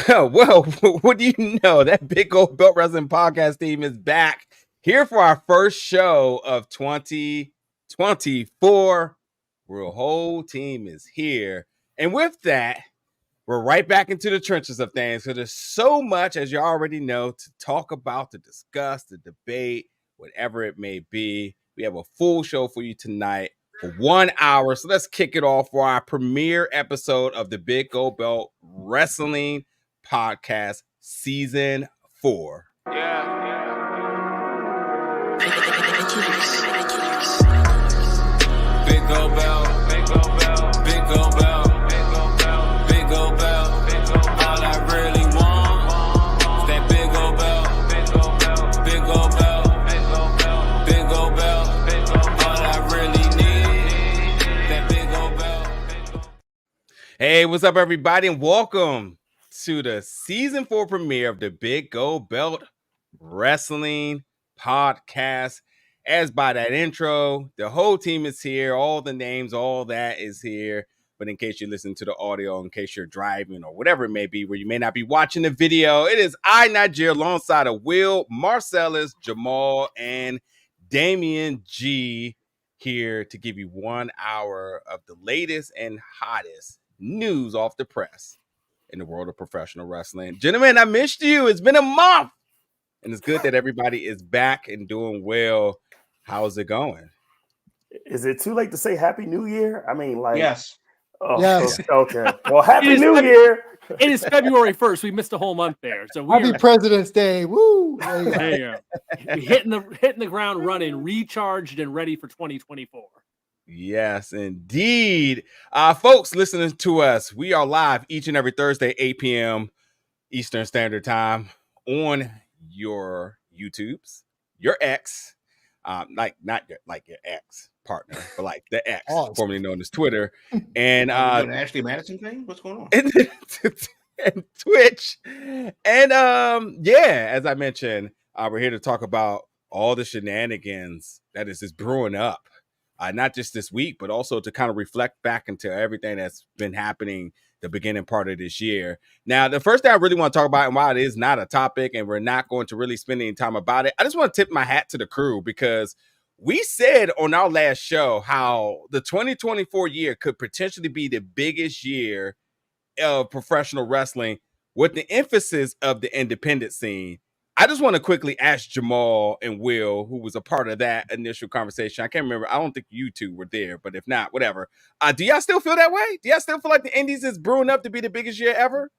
Well, what do you know? That Big Old Belt Wrestling podcast team is back here for our first show of 2024. Our whole team is here. And with that, we're right back into the trenches of things. So there's so much, as you already know, to talk about, to discuss, to debate, whatever it may be. We have a full show for you tonight for 1 hour. So let's kick it off for our premiere episode of the Big Gold Belt Wrestling Podcast Season 4. Big Gold Belt, Big Gold Belt, Big Gold Belt, Big Gold Belt, Big Gold Belt, Big Gold Belt. All I really want is that Big Gold Belt, Big Gold Belt, Big Gold Belt, Big Gold Belt, Big Gold Belt, Big Gold Belt. All I really need that Big Gold Belt. Hey, what's up, everybody, and welcome to the Season 4 premiere of the Big Gold Belt Wrestling Podcast. As by that intro, the whole team is here. All the names, all that is here. But in case you listen to the audio, in case you're driving or whatever it may be, where you may not be watching the video, it is I, Nigeria, alongside of Will, Marcellus, Jamal, and Damian G here to give you 1 hour of the latest and hottest news off the press in the world of professional wrestling. Gentlemen, I missed you. It's been a month. And it's good that everybody is back and doing well. How's it going? Is it too late to say Happy New Year? I mean, like, yes. Oh, Yes. Okay. Well, Happy New Year. It is February 1st. We missed a whole month there. So Happy President's Day. Woo. There you go. there you go. Hitting the ground running, recharged and ready for 2024. Yes, indeed. Folks listening to us, we are live each and every Thursday, 8 p.m. Eastern Standard Time on your YouTubes, your ex, not your ex partner, but like the X, formerly known as Twitter, and an Ashley Madison thing. What's going on? And Twitch, and as I mentioned, we're here to talk about all the shenanigans that is just brewing up, not just this week, but also to kind of reflect back into everything that's been happening the beginning part of this year. Now, the first thing I really want to talk about, and while it is not a topic and we're not going to really spend any time about it, I just want to tip my hat to the crew, because we said on our last show how the 2024 year could potentially be the biggest year of professional wrestling with the emphasis of the independent scene. I just want to quickly ask Jamal and Will, who was a part of that initial conversation. I can't remember. I don't think you two were there, but if not, whatever. Do y'all still feel that way? Do y'all still feel like the Indies is brewing up to be the biggest year ever?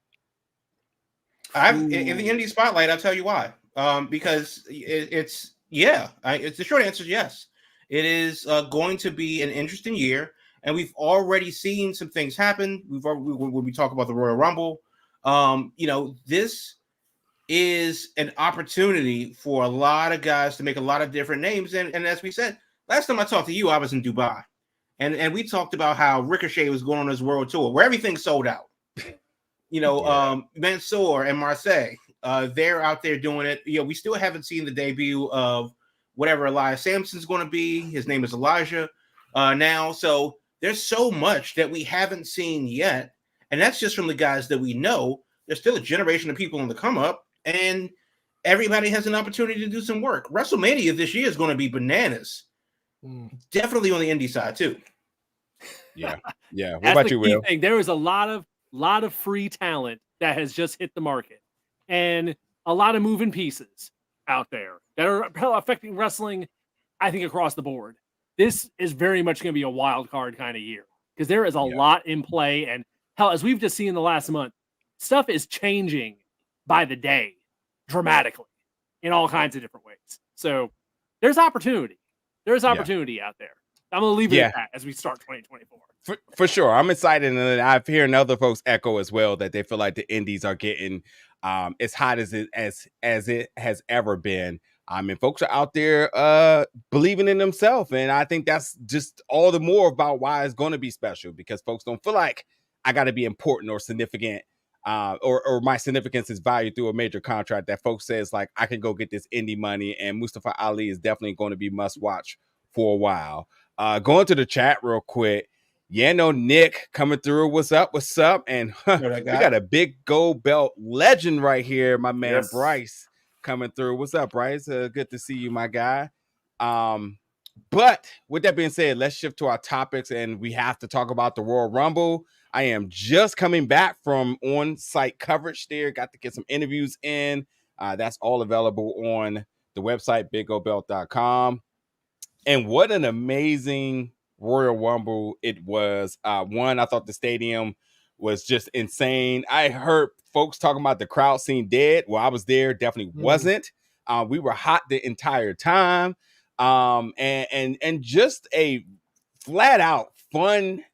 In the Indie spotlight, I'll tell you why. Because it's the short answer is yes. It is going to be an interesting year, and we've already seen some things happen. When we talk about the Royal Rumble, this is an opportunity for a lot of guys to make a lot of different names. And as we said, last time I talked to you, I was in Dubai. And we talked about how Ricochet was going on his world tour where everything sold out. Mansoor and Marseille, they're out there doing it. We still haven't seen the debut of whatever Elias Sampson's going to be. His name is Elijah now. So there's so much that we haven't seen yet. And that's just from the guys that we know. There's still a generation of people on the come up. And everybody has an opportunity to do some work. WrestleMania this year is going to be bananas. Definitely on the indie side too. Yeah. What That's about you, Will? There is a lot of free talent that has just hit the market, and a lot of moving pieces out there that are affecting wrestling, I think, across the board. This is very much going to be a wild card kind of year, because there is a lot in play. And hell, as we've just seen in the last month, stuff is changing by the day dramatically in all kinds of different ways. So there's opportunity. There's opportunity out there. I'm going to leave it at that as we start 2024. For sure. I'm excited. And I've heard other folks echo as well that they feel like the indies are getting as hot as it has ever been. And folks are out there believing in themselves. And I think that's just all the more about why it's going to be special, because folks don't feel like I got to be important or significant. Or my significance is valued through a major contract, that folks says like I can go get this indie money, and Mustafa Ali is definitely going to be must watch for a while. Going to the chat real quick. Nick coming through. What's up? What's up? And we got a big gold belt legend right here, my man Yes. Bryce coming through. What's up, Bryce? Good to see you, my guy. But with that being said, let's shift to our topics, and we have to talk about the Royal Rumble. I am just coming back from on-site coverage there. Got to get some interviews in. That's all available on the website, bigoldbelt.com. And what an amazing Royal Rumble it was. One, I thought the stadium was just insane. I heard folks talking about the crowd scene dead. Well, I was there, definitely wasn't. We were hot the entire time. And just a flat out fun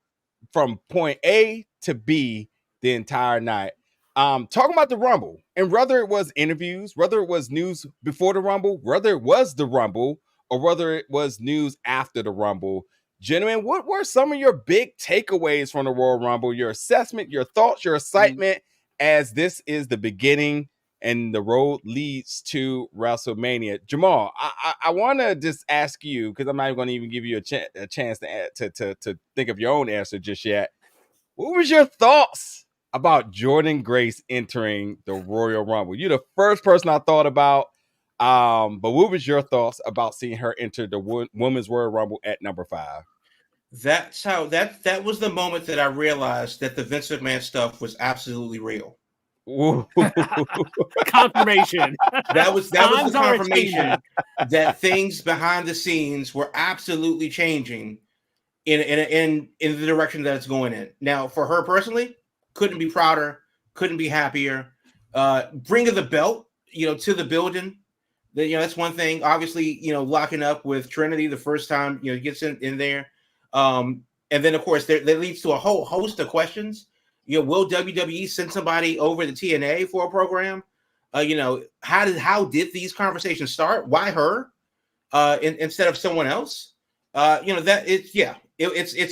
from point A to B the entire night. Talking about the Rumble, and whether it was interviews, whether it was news before the Rumble, whether it was the Rumble, or whether it was news after the Rumble. Gentlemen, what were some of your big takeaways from the Royal Rumble? Your assessment, your thoughts, your excitement, as this is the beginning and the road leads to WrestleMania. Jamal, I want to just ask you, because I'm not going to even give you a chance to think of your own answer just yet. What was your thoughts about Jordynne Grace entering the Royal Rumble? You're the first person I thought about. But what was your thoughts about seeing her enter the Women's Royal Rumble at number 5? That's how that was the moment that I realized that the Vince McMahon stuff was absolutely real. Confirmation. That was the confirmation that things behind the scenes were absolutely changing in the direction that it's going in. Now, for her personally, couldn't be prouder, couldn't be happier. Bringing the belt, to the building. That's one thing. Obviously, locking up with Trinity the first time, gets in there. And then, of course, that leads to a whole host of questions. Will WWE send somebody over to TNA for a program? How did these conversations start? Why her instead of someone else? It's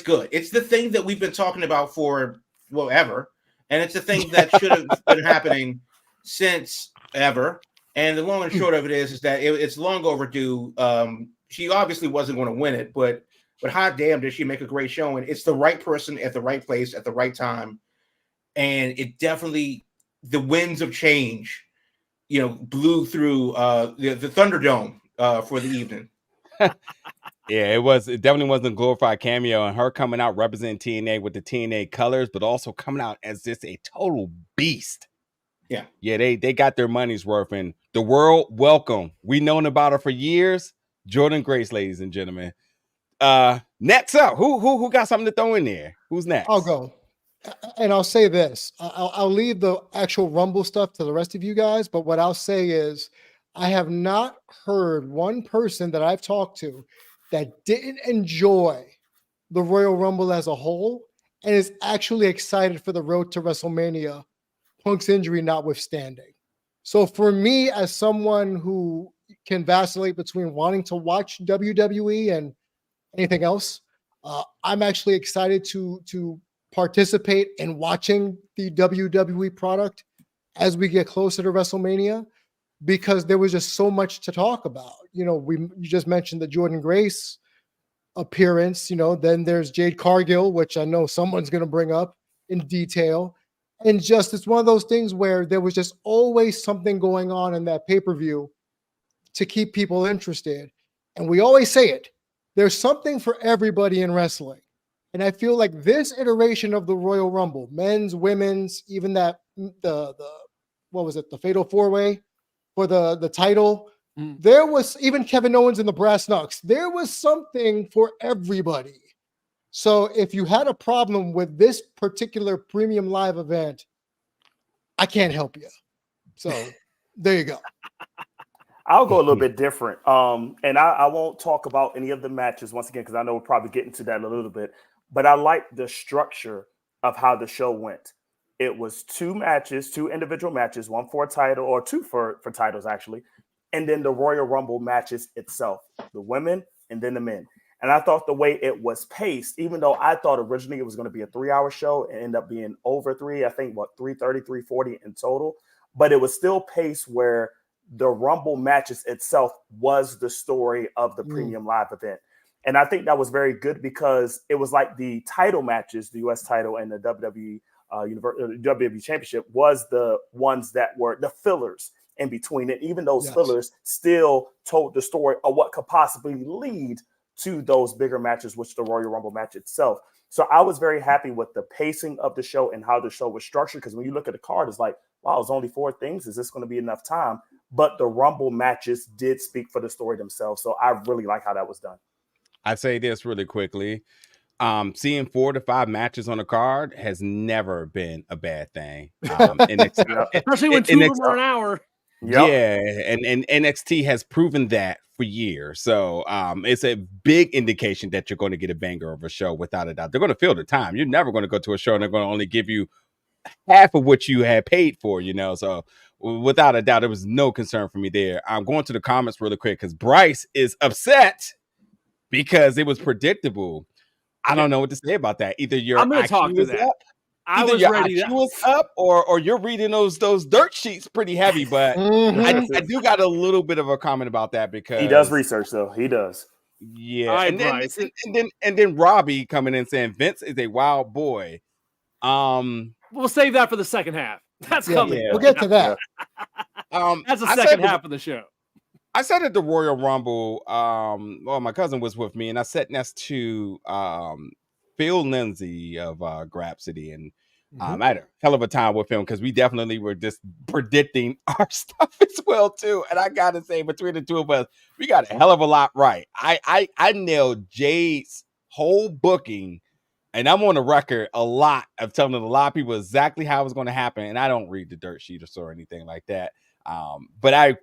good. It's the thing that we've been talking about for ever, and it's the thing that should have been happening since ever. And the long and short of it is that it's long overdue. She obviously wasn't going to win it, but hot damn, did she make a great showing? It's the right person at the right place at the right time. And it definitely, the winds of change, blew through the Thunderdome for the evening. Yeah, it definitely wasn't a glorified cameo, and her coming out representing TNA with the TNA colors, but also coming out as just a total beast. Yeah, they got their money's worth, and the world welcome. We known about her for years. Jordynne Grace, ladies and gentlemen. Next up, who got something to throw in there? Who's next? I'll go, and I'll say this. I'll leave the actual Rumble stuff to the rest of you guys, but what I'll say is I have not heard one person that I've talked to that didn't enjoy the Royal Rumble as a whole and is actually excited for the road to WrestleMania, Punk's injury notwithstanding. So for me, as someone who can vacillate between wanting to watch WWE and anything else, I'm actually excited to participate in watching the WWE product as we get closer to WrestleMania, because there was just so much to talk about. You just mentioned the Jordynne Grace appearance, then there's Jade Cargill, which I know someone's going to bring up in detail. And just, it's one of those things where there was just always something going on in that pay-per-view to keep people interested. And we always say it, there's something for everybody in wrestling. And I feel like this iteration of the Royal Rumble, men's, women's, even that, the Fatal 4-Way for the title, there was even Kevin Owens and the Brass Knucks. There was something for everybody. So if you had a problem with this particular premium live event, I can't help you. So there you go. I'll go a little bit different. And I won't talk about any of the matches once again, because I know we'll probably get into that a little bit. But I like the structure of how the show went. It was 2 matches, 2 individual matches, one for a title, or 2 for titles, actually. And then the Royal Rumble matches itself, the women and then the men. And I thought the way it was paced, even though I thought originally it was going to be a 3-hour show, it ended up being over 3, I think, 3:30, 3:40 in total. But it was still paced where the Rumble matches itself was the story of the premium live event. And I think that was very good because it was like the title matches, the US title and the WWE WWE Championship was the ones that were the fillers in between it. Even those fillers still told the story of what could possibly lead to those bigger matches, which the Royal Rumble match itself. So I was very happy with the pacing of the show and how the show was structured. Because when you look at the card, it's like, wow, it's only 4 things. Is this going to be enough time? But the Rumble matches did speak for the story themselves. So I really like how that was done. I say this really quickly. Seeing 4 to 5 matches on a card has never been a bad thing. Especially when 2 of them are an hour. Yeah, and NXT has proven that for years. So it's a big indication that you're going to get a banger of a show without a doubt. They're going to fill the time. You're never going to go to a show and they're going to only give you half of what you had paid for, So without a doubt, there was no concern for me there. I'm going to the comments really quick because Bryce is upset because it was predictable. I don't know what to say about that. Either your IQ was up, or you're reading those dirt sheets pretty heavy. But I do got a little bit of a comment about that because he does research, though. He does. Yeah, right, and then Robbie coming in saying Vince is a wild boy. We'll save that for the second half. That's coming. We'll get to that. That's the second half of the show. I sat at the Royal Rumble. Well, my cousin was with me, and I sat next to Phil Lindsay of Grapsity, and I had a hell of a time with him because we definitely were just predicting our stuff as well too. And I gotta say, between the two of us, we got a hell of a lot right. I nailed Jade's whole booking. And I'm on the record a lot of telling a lot of people exactly how it was going to happen. And I don't read the dirt sheets or anything like that. But I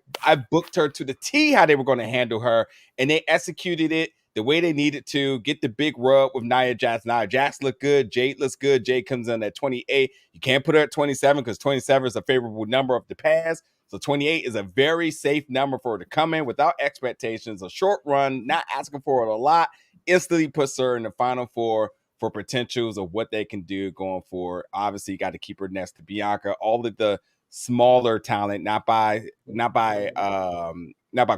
booked her to the T how they were going to handle her. And they executed it the way they needed to. Get the big rub with Nia Jax. Nia Jax looked good. Jade looks good. Jade comes in at 28. You can't put her at 27 because 27 is a favorable number of the past. So 28 is a very safe number for her to come in without expectations. A short run, not asking for it a lot. Instantly puts her in the final 4. For potentials of what they can do going forward. Obviously, you got to keep her next to Bianca. All of the smaller talent, not by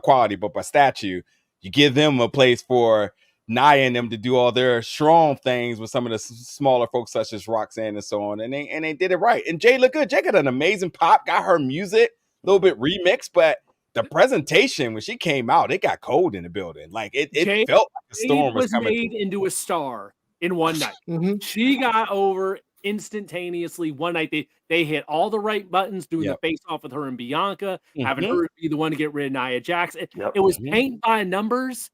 quality, but by statue. You give them a place for Nia and them to do all their strong things with some of the smaller folks such as Roxanne and so on. And they did it right. And Jay looked good. Jay got an amazing pop, got her music a little bit remixed, but the presentation when she came out, it got cold in the building. Like it felt like a storm was coming. Made into a star in one night. She got over instantaneously one night. They hit all the right buttons doing the face off with her and Bianca, having her be the one to get rid of Nia Jax. It was paint by numbers,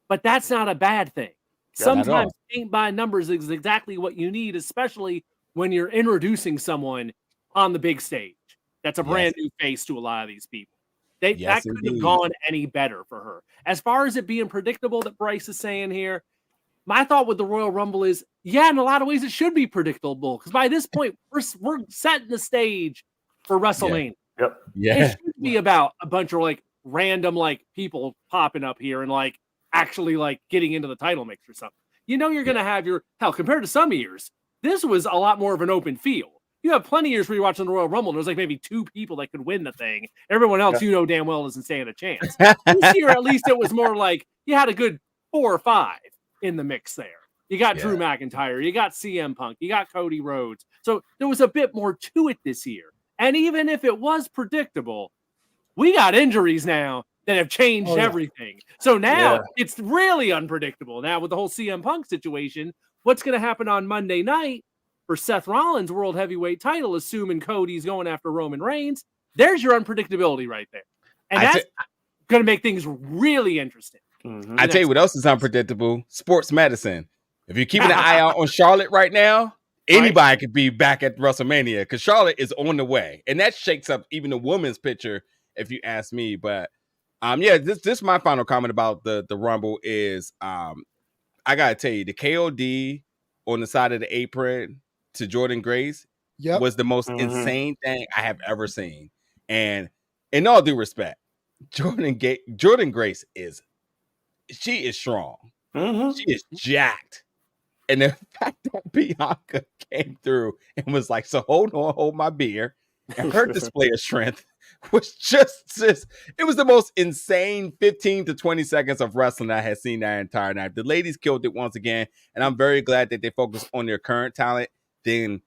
but that's not a bad thing. Sometimes paint by numbers is exactly what you need, especially when you're introducing someone on the big stage. That's a brand new face to a lot of these people. That couldn't have gone any better for her. As far as it being predictable that Bryce is saying here, my thought with the Royal Rumble is, in a lot of ways it should be predictable because by this point we're setting the stage for WrestleMania. It should be about a bunch of like random like people popping up here and like actually like getting into the title mix or something. You're gonna have your compared to some years. This was a lot more of an open field. You have plenty of years where you're watching the Royal Rumble and there's like maybe 2 people that could win the thing. Everyone else damn well doesn't stand a chance. This year at least it was more like you had a good 4 or 5 in the mix there. You got Drew McIntyre, you got CM Punk, you got Cody Rhodes. So there was a bit more to it this year. And even if it was predictable, we got injuries now that have changed everything. So now it's really unpredictable. Now with the whole CM Punk situation, what's going to happen on Monday night for Seth Rollins' World Heavyweight title, assuming Cody's going after Roman Reigns? There's your unpredictability right there. And that's going to make things really interesting. I tell you what else is unpredictable: sports medicine. If you're keeping an eye out on Charlotte right now, anybody could be back at WrestleMania because Charlotte is on the way, and that shakes up even the women's picture, if you ask me. But this is my final comment about the Rumble is I gotta tell you, the KOD on the side of the apron to Jordan Grace was the most insane thing I have ever seen. And in all due respect, Jordan Grace is strong. She is jacked. And the fact that Bianca came through and was like, so hold my beer. And her display of strength was just it was the most insane 15 to 20 seconds of wrestling I had seen that entire night. The ladies killed it once again, and I'm very glad that they focused on their current talent than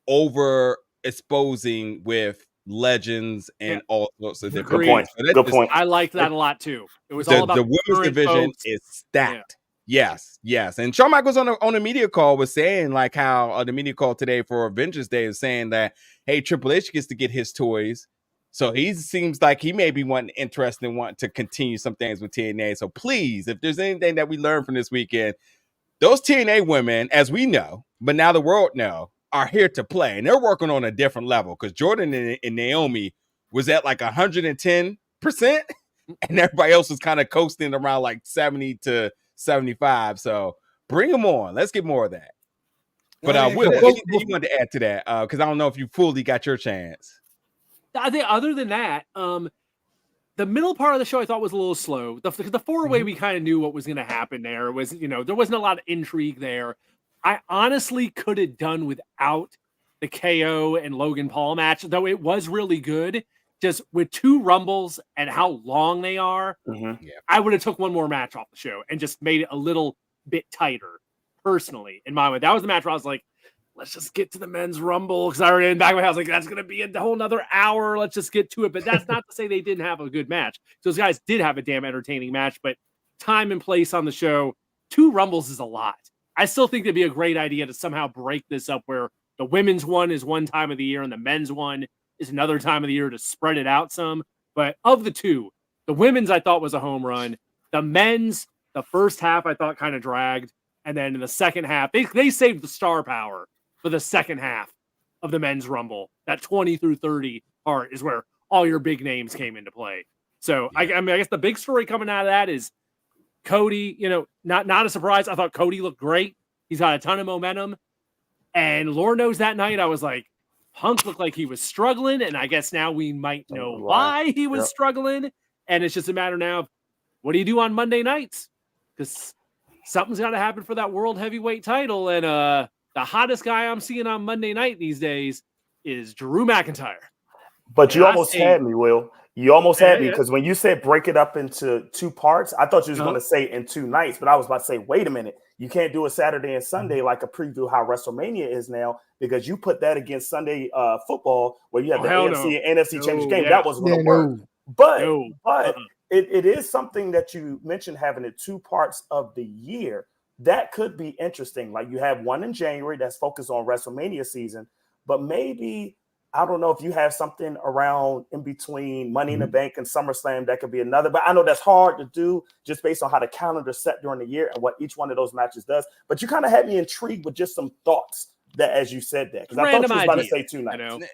over exposing with legends and all sorts of different Good point. things. So Good point. I liked that a lot too. It was all about the women's current division folks. is stacked. Yes. And Shawn Michaels on a media call was saying like how the media call today for Avengers Day is saying that, hey, Triple H gets to get his toys. So he seems like he may be interested in wanting to continue some things with TNA. So please, if there's anything that we learned from this weekend, those TNA women, as we know, but now the world know, are here to play. And they're working on a different level because Jordan and Naomi was at like 110%. And everybody else was kind of coasting around like 70 to 75. So bring them on. Let's get more of that. But Will, anything you wanted to add to that? Because I don't know if you fully got your chance. I think other than that, the middle part of the show I thought was a little slow. The four-way, we kind of knew what was going to happen there. It was, there wasn't a lot of intrigue there. I honestly could have done without the KO and Logan Paul match, though it was really good. Just with 2 Rumbles and how long they are, I would have took one more match off the show and just made it a little bit tighter, personally, in my mind. That was the match where I was like, let's just get to the men's Rumble, because I already in the back of my head, I was like, that's going to be a whole nother hour. Let's just get to it. But that's not to say they didn't have a good match. Those guys did have a damn entertaining match, but time and place on the show, 2 Rumbles is a lot. I still think it'd be a great idea to somehow break this up where the women's one is one time of the year and the men's one is another time of the year to spread it out some. But of the 2, the women's I thought was a home run. The men's, the first half I thought kind of dragged. And then in the second half, they saved the star power for the second half of the men's Rumble. That 20 through 30 part is where all your big names came into play. So I guess the big story coming out of that is Cody, not a surprise. I thought Cody looked great. He's got a ton of momentum. And Lord knows that night I was like, Punk looked like he was struggling, and I guess now we might know why he was struggling. And it's just a matter now of what do you do on Monday nights? Because something's got to happen for that world heavyweight title. And the hottest guy I'm seeing on Monday night these days is Drew McIntyre. But you almost had me, Will. You almost had me, because when you said break it up into 2 parts, I thought you was going to say in 2 nights, but I was about to say, wait a minute. You can't do a Saturday and Sunday like a preview how WrestleMania is now, because you put that against Sunday football where you have the AFC and NFC championship game. That wasn't going to work. But it is something that you mentioned, having it 2 parts of the year. That could be interesting. Like you have one in January that's focused on WrestleMania season, but maybe, I don't know if you have something around in between Money in the Bank and SummerSlam that could be another. But I know that's hard to do just based on how the calendar's set during the year and what each one of those matches does. But you kind of had me intrigued with just some thoughts that as you said that, because I thought you was about to say 2 nights.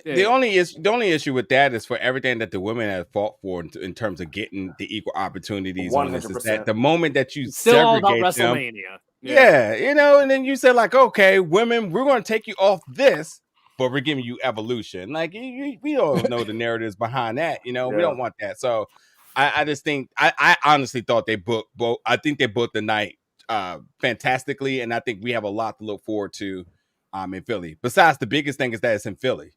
The only issue with that is for everything that the women have fought for in terms of getting the equal opportunities 100%. On this, is that the moment that you still all about WrestleMania, them, and then you said like, okay, women, we're going to take you off this, but we're giving you evolution. Like we don't know the narratives behind that, we don't want that. So I just think I honestly thought they booked both. I think they booked the night fantastically, and I think we have a lot to look forward to in Philly. Besides, the biggest thing is that it's in Philly.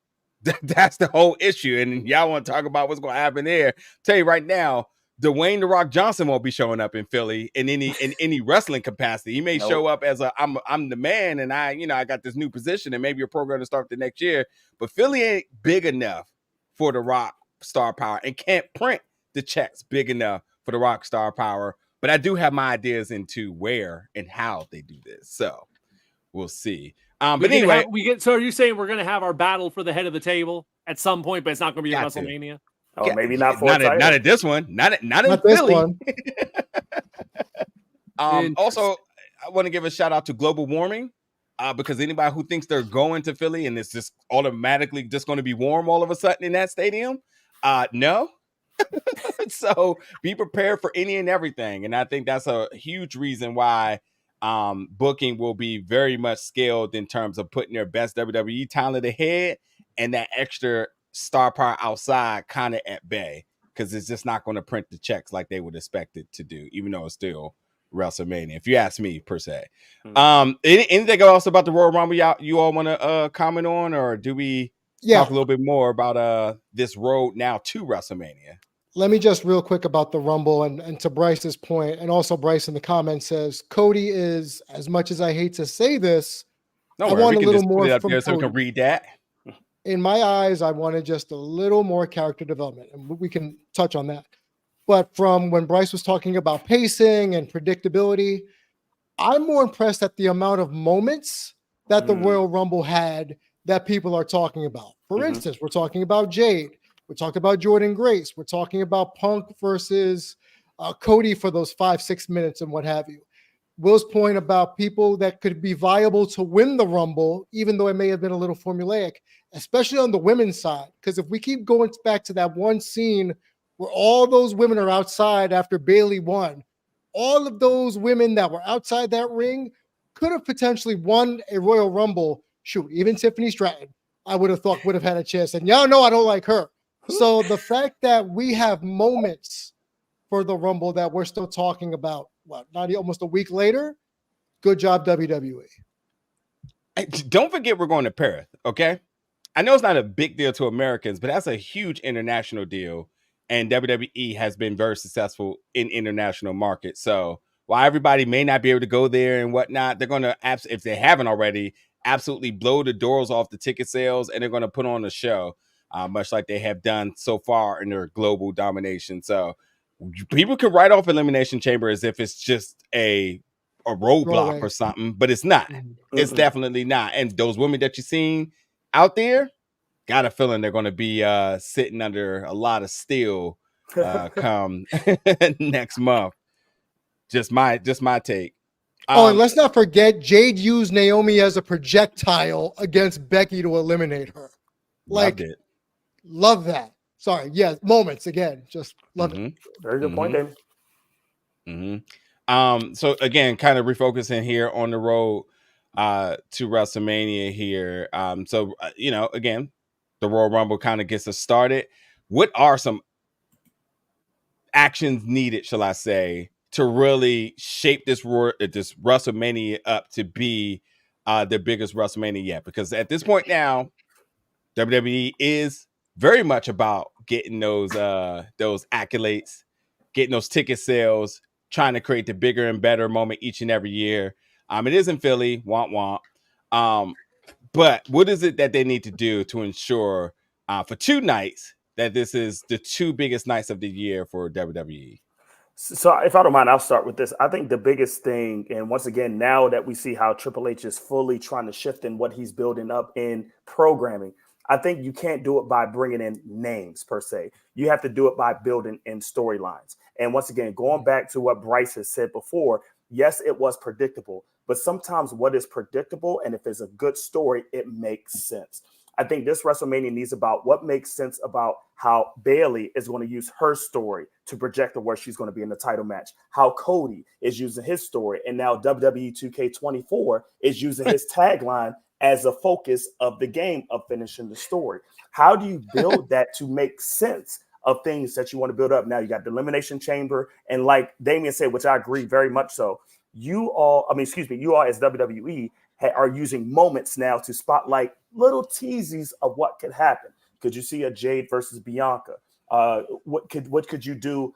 That's the whole issue. And y'all want to talk about what's going to happen there. Tell you right now, Dwayne "The Rock" Johnson won't be showing up in Philly in any wrestling capacity. He may show up as I'm the man, and I got this new position, and maybe your program to start the next year. But Philly ain't big enough for The Rock star power, and can't print the checks big enough for The Rock star power. But I do have my ideas into where and how they do this. So we'll see. But anyway, so are you saying we're going to have our battle for the head of the table at some point, but it's not going to be at WrestleMania? Oh, maybe not for not at this one. Not in Philly. One. Also, I want to give a shout out to global warming, because anybody who thinks they're going to Philly and it's just automatically just going to be warm all of a sudden in that stadium, no. So be prepared for any and everything, and I think that's a huge reason why booking will be very much scaled in terms of putting their best WWE talent ahead and that extra star power outside kind of at bay, because it's just not going to print the checks like they would expect it to do, even though it's still WrestleMania, if you ask me, per se. Anything else about the Royal Rumble you all want to comment on, or do we Yeah. talk a little bit more about this road now to WrestleMania. Let me just real quick about the Rumble and to Bryce's point, and also Bryce in the comments says Cody is, as much as I hate to say this, No I worry, want we a can little just put more it up from there so we can Cody. read that. In my eyes, I wanted just a little more character development, and we can touch on that. But from when Bryce was talking about pacing and predictability, I'm more impressed at the amount of moments that the Royal Rumble had that people are talking about. For instance, we're talking about Jade. We talked about Jordan Grace. We're talking about Punk versus Cody for those 5-6 minutes and what have you. Will's point about people that could be viable to win the Rumble, even though it may have been a little formulaic, especially on the women's side. Because if we keep going back to that one scene where all those women are outside after Bayley won, all of those women that were outside that ring could have potentially won a Royal Rumble. Shoot, even Tiffany Stratton, I would have thought would have had a chance. And y'all know I don't like her. So the fact that we have moments for the Rumble that we're still talking about, not almost a week later, good job, WWE. Hey, don't forget we're going to Paris, okay? I know it's not a big deal to Americans, but that's a huge international deal. And WWE has been very successful in international markets. So while everybody may not be able to go there and whatnot, they're going to, if they haven't already, absolutely blow the doors off the ticket sales, and they're going to put on a show, much like they have done so far in their global domination. So people can write off Elimination Chamber as if it's just a roadblock or something, but it's not. It's definitely not. And those women that you've seen out there, got a feeling they're going to be sitting under a lot of steel come next month. Just my take. And let's not forget, Jade used Naomi as a projectile against Becky to eliminate her. Loved it. Love that. Sorry, yeah, moments again. Just love it. Very good point, David. So again, kind of refocusing here on the road to WrestleMania here. Again, the Royal Rumble kind of gets us started. What are some actions needed, shall I say, to really shape this WrestleMania up to be the biggest WrestleMania yet? Because at this point now, WWE is very much about getting those accolades, getting those ticket sales, trying to create the bigger and better moment each and every year. It is in Philly, womp womp. But what is it that they need to do to ensure for 2 nights that this is the 2 biggest nights of the year for WWE? So if I don't mind, I'll start with this. I think the biggest thing, and once again, now that we see how Triple H is fully trying to shift in what he's building up in programming, I think you can't do it by bringing in names per se. You have to do it by building in storylines. And once again, going back to what Bryce has said before, yes, it was predictable, but sometimes what is predictable, and if it's a good story, it makes sense. I think this WrestleMania needs about what makes sense about how Bayley is going to use her story to project where she's going to be in the title match, how Cody is using his story, and now WWE 2K24 is using his tagline as a focus of the game of finishing the story. How do you build that to make sense of things that you want to build up? Now you got the Elimination Chamber, and like Damian said, which I agree very much so, you all as WWE are using moments now to spotlight little teases of what could happen. Could you see a Jade versus Bianca? What could you do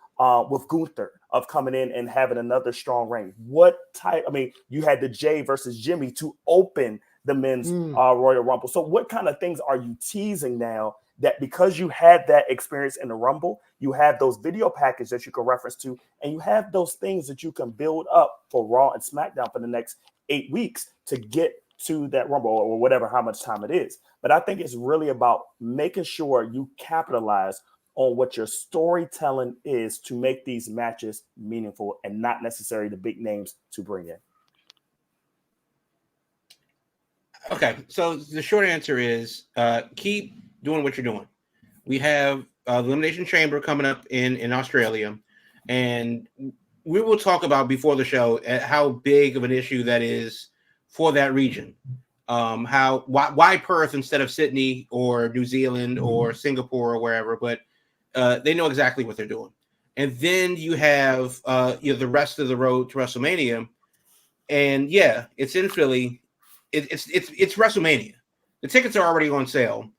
with Gunther of coming in and having another strong reign? You had the Jade versus Jimmy to open the men's Royal Rumble. So what kind of things are you teasing now that because you had that experience in the Rumble, you have those video packages that you can reference to, and you have those things that you can build up for Raw and SmackDown for the next 8 weeks to get to that Rumble or whatever, how much time it is. But I think it's really about making sure you capitalize on what your storytelling is to make these matches meaningful and not necessarily the big names to bring in. Okay, so the short answer is keep doing what you're doing. We have Elimination Chamber coming up in Australia, and we will talk about before the show how big of an issue that is for that region. Why Perth instead of Sydney or New Zealand or Singapore or wherever, but they know exactly what they're doing. And then you have the rest of the road to WrestleMania, and yeah, it's in Philly. It's WrestleMania. The tickets are already on sale.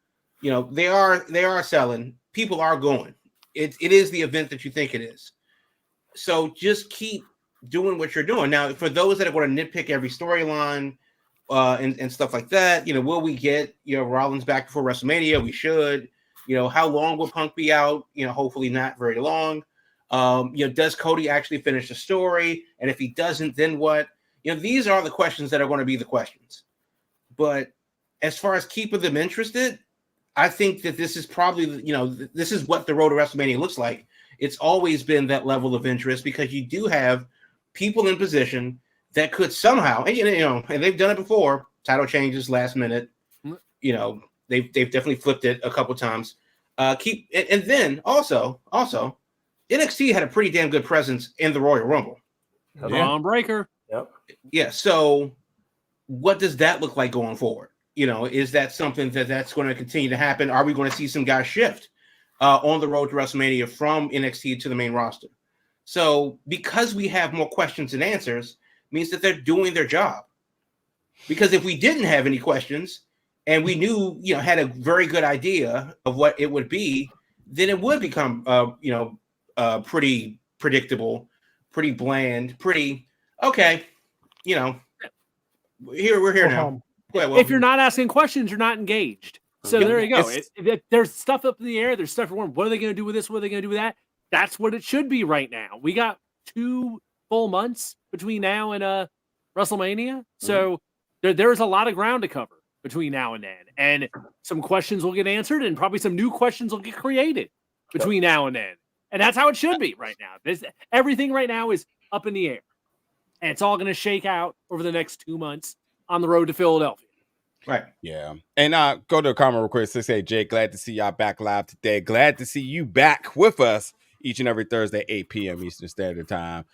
You know, they are selling. People are going. It is the event that you think it is. So just keep doing what you're doing. Now, for those that are going to nitpick every storyline and stuff like that, you know, will we get, you know, Rollins back before WrestleMania? We should. You know, how long will Punk be out? You know, hopefully not very long. You know, does Cody actually finish the story? And if he doesn't, then what? You know, these are the questions that are going to be the questions. But as far as keeping them interested, I think that this is probably, you know, this is what the road to WrestleMania looks like. It's always been that level of interest because you do have people in position that could somehow, and you know, and they've done it before. Title changes last minute. You know, they've definitely flipped it a couple times. And then also NXT had a pretty damn good presence in the Royal Rumble. Braun Breaker. Yep. Yeah. So what does that look like going forward? You know, is that something that's going to continue to happen? Are we going to see some guys shift on the road to WrestleMania from NXT to the main roster? So because we have more questions and answers means that they're doing their job. Because if we didn't have any questions and we knew, you know, had a very good idea of what it would be, then it would become, you know, pretty predictable, pretty bland, pretty, okay, you know, we're here now. Well, If you're not asking questions, you're not engaged. So Yeah, there you go. There's stuff up in the air. There's stuff. What are they going to do with this? What are they going to do with that? That's what it should be right now. We got 2 full months between now and WrestleMania. So there's a lot of ground to cover between now and then. And some questions will get answered and probably some new questions will get created between now and then. And that's how it should be right now. Everything right now is up in the air. And it's all going to shake out over the next 2 months on the road to Philadelphia. right. Yeah. And go to a comment real quick. Say, Jake, glad to see y'all back live today. Glad to see you back with us each and every Thursday, 8 p.m. Eastern Standard Time.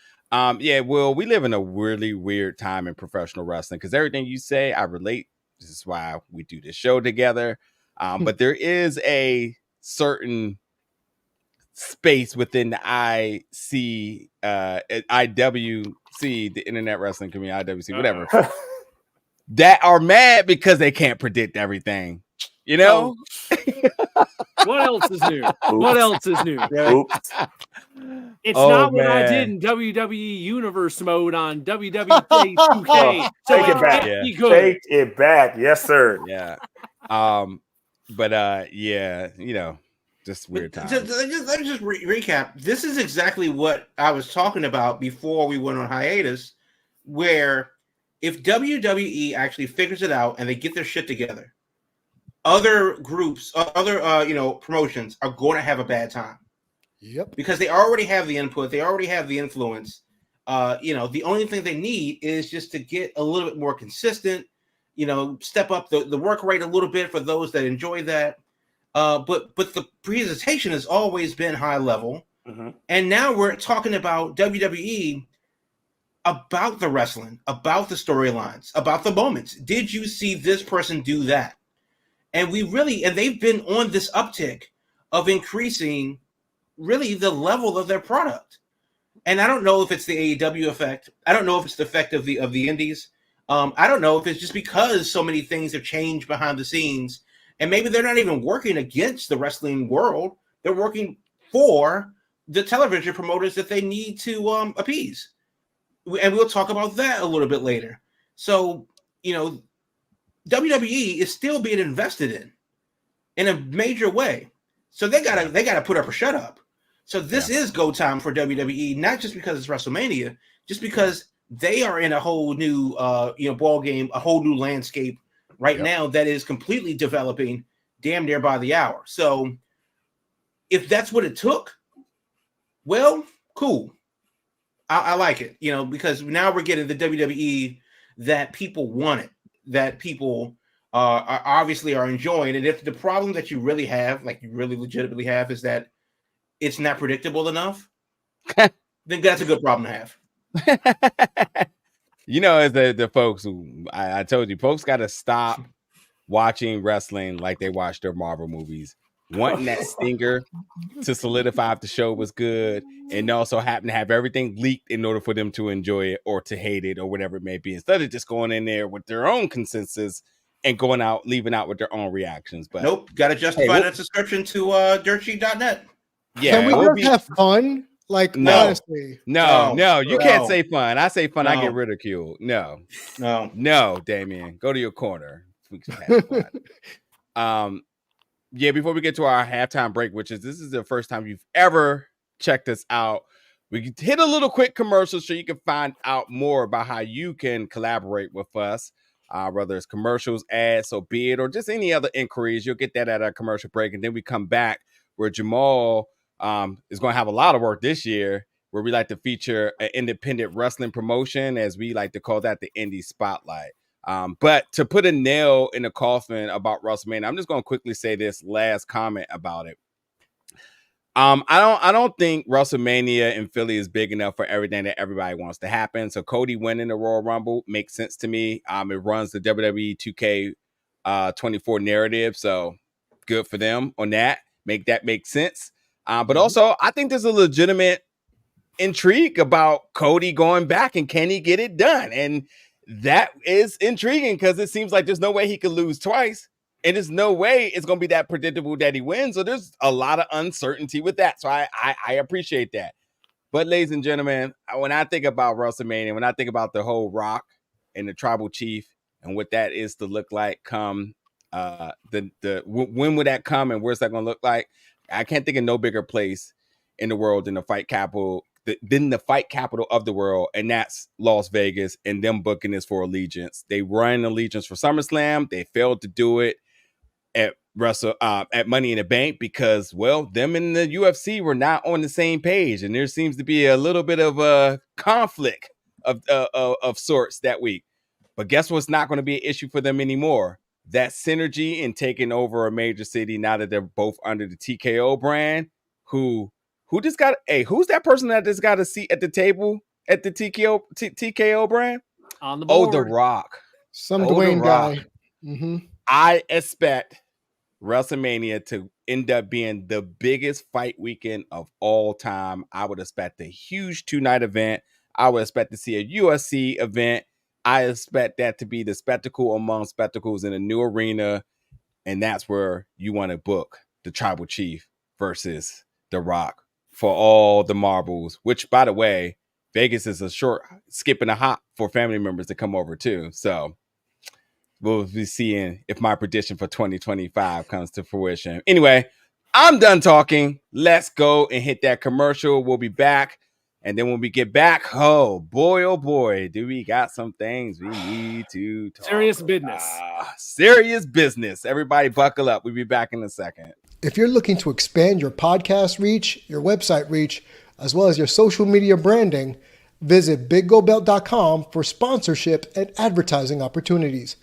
Yeah, Will, we live in a really weird time in professional wrestling because everything you say, I relate. This is why we do this show together. But there is a certain space within the IWC, the Internet Wrestling Community, IWC, whatever, that are mad because they can't predict everything. You know? What else is new? What else is new? Oops. It's not what I did in WWE Universe mode on WWE 2K. So Take it back. can't be good. Take it back. Yes, sir. Yeah. Yeah, you know, just weird times. Let me just recap. This is exactly what I was talking about before we went on hiatus, where if WWE actually figures it out and they get their shit together, other groups, other you know, promotions are going to have a bad time. Yep. Because they already have the input, they already have the influence. You know, the only thing they need is just to get a little bit more consistent, you know, step up the work rate a little bit for those that enjoy that. But the presentation has always been high level. And now we're talking about WWE, about the wrestling, about the storylines, about the moments. Did you see this person do that? And they've been on this uptick of increasing really the level of their product. And I don't know if it's the AEW effect. I don't know if it's the effect of the indies. I don't know if it's just because so many things have changed behind the scenes. And maybe they're not even working against the wrestling world. They're working for the television promoters that they need to appease. And we'll talk about that a little bit later. So, you know, WWE is still being invested in a major way. So they gotta put up or shut up. So this is go time for WWE, not just because it's WrestleMania, just because they are in a whole new ball game, a whole new landscape right now that is completely developing damn near by the hour. So if that's what it took, well, cool. I like it, you know, because now we're getting the WWE that people wanted, that people are obviously are enjoying. And if the problem that you really have, like you really legitimately have, is that it's not predictable enough, then that's a good problem to have. You know, as the folks who I told you, folks got to stop watching wrestling like they watch their Marvel movies, wanting that stinger to solidify if the show was good, and also happen to have everything leaked in order for them to enjoy it or to hate it or whatever it may be, instead of just going in there with their own consensus and leaving out with their own reactions. But nope, got to justify hey, that subscription to dirtsheet.net. Can we just have fun? Like, No. honestly. No, you can't No. say fun. I say fun, I No. get ridiculed. No, No, Damien, go to your corner. We can have fun. Yeah, before we get to our halftime break, this is the first time you've ever checked us out, we hit a little quick commercial so you can find out more about how you can collaborate with us, whether it's commercials, ads, so be it, or just any other inquiries. You'll get that at our commercial break, and then we come back where Jamal is going to have a lot of work this year, where we like to feature an independent wrestling promotion, as we like to call that the Indie Spotlight. But to put a nail in the coffin about WrestleMania, I'm just going to quickly say this last comment about it. I don't think WrestleMania in Philly is big enough for everything that everybody wants to happen. So Cody winning the Royal Rumble makes sense to me. It runs the WWE 2K24 narrative, so good for them on that. Make sense. But also, I think there's a legitimate intrigue about Cody going back and can he get it done? And that is intriguing because it seems like there's no way he could lose twice. And there's no way it's going to be that predictable that he wins. So there's a lot of uncertainty with that. So I appreciate that. But ladies and gentlemen, when I think about WrestleMania, when I think about the whole Rock and the Tribal Chief and what that is to look like come when would that come and where's that going to look like? I can't think of no bigger place in the world than the fight capital of the world, and that's Las Vegas, and them booking this for Allegiance. They run Allegiance for SummerSlam. They failed to do it at Money in the Bank because, well, them and the UFC were not on the same page, and there seems to be a little bit of a conflict of sorts that week. But guess what's not going to be an issue for them anymore? That synergy in taking over a major city now that they're both under the TKO brand. Who's that person that just got a seat at the table at the TKO brand? On the board. The Rock. Some Dwayne guy. Mm-hmm. I expect WrestleMania to end up being the biggest fight weekend of all time. I would expect a huge 2-night event. I would expect to see a USC event. I expect that to be the spectacle among spectacles in a new arena. And that's where you want to book the Tribal Chief versus The Rock for all the marbles, which, by the way, Vegas is a short skip and a hop for family members to come over too. So we'll be seeing if my prediction for 2025 comes to fruition. Anyway, I'm done talking. Let's go and hit that commercial. We'll be back. And then when we get back, oh boy, do we got some things we need to talk Serious business. Serious business. Everybody buckle up. We'll be back in a second. If you're looking to expand your podcast reach, your website reach, as well as your social media branding, visit BigGoldBelt.com for sponsorship and advertising opportunities.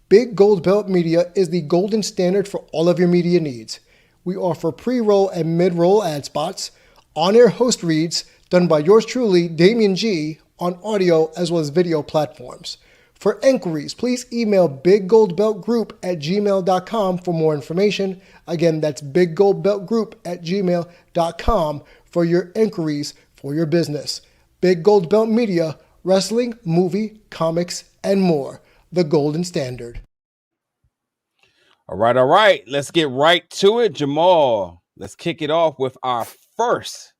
Big Gold Belt Media is the golden standard for all of your media needs. We offer pre-roll and mid-roll ad spots, on-air host reads done by yours truly, Damien G, on audio as well as video platforms. For inquiries, please email biggoldbeltgroup@gmail.com for more information. Again, that's biggoldbeltgroup@gmail.com for your inquiries for your business. Big Gold Belt Media, wrestling, movie, comics, and more. The golden standard. All right. Let's get right to it. Jamal, let's kick it off with our first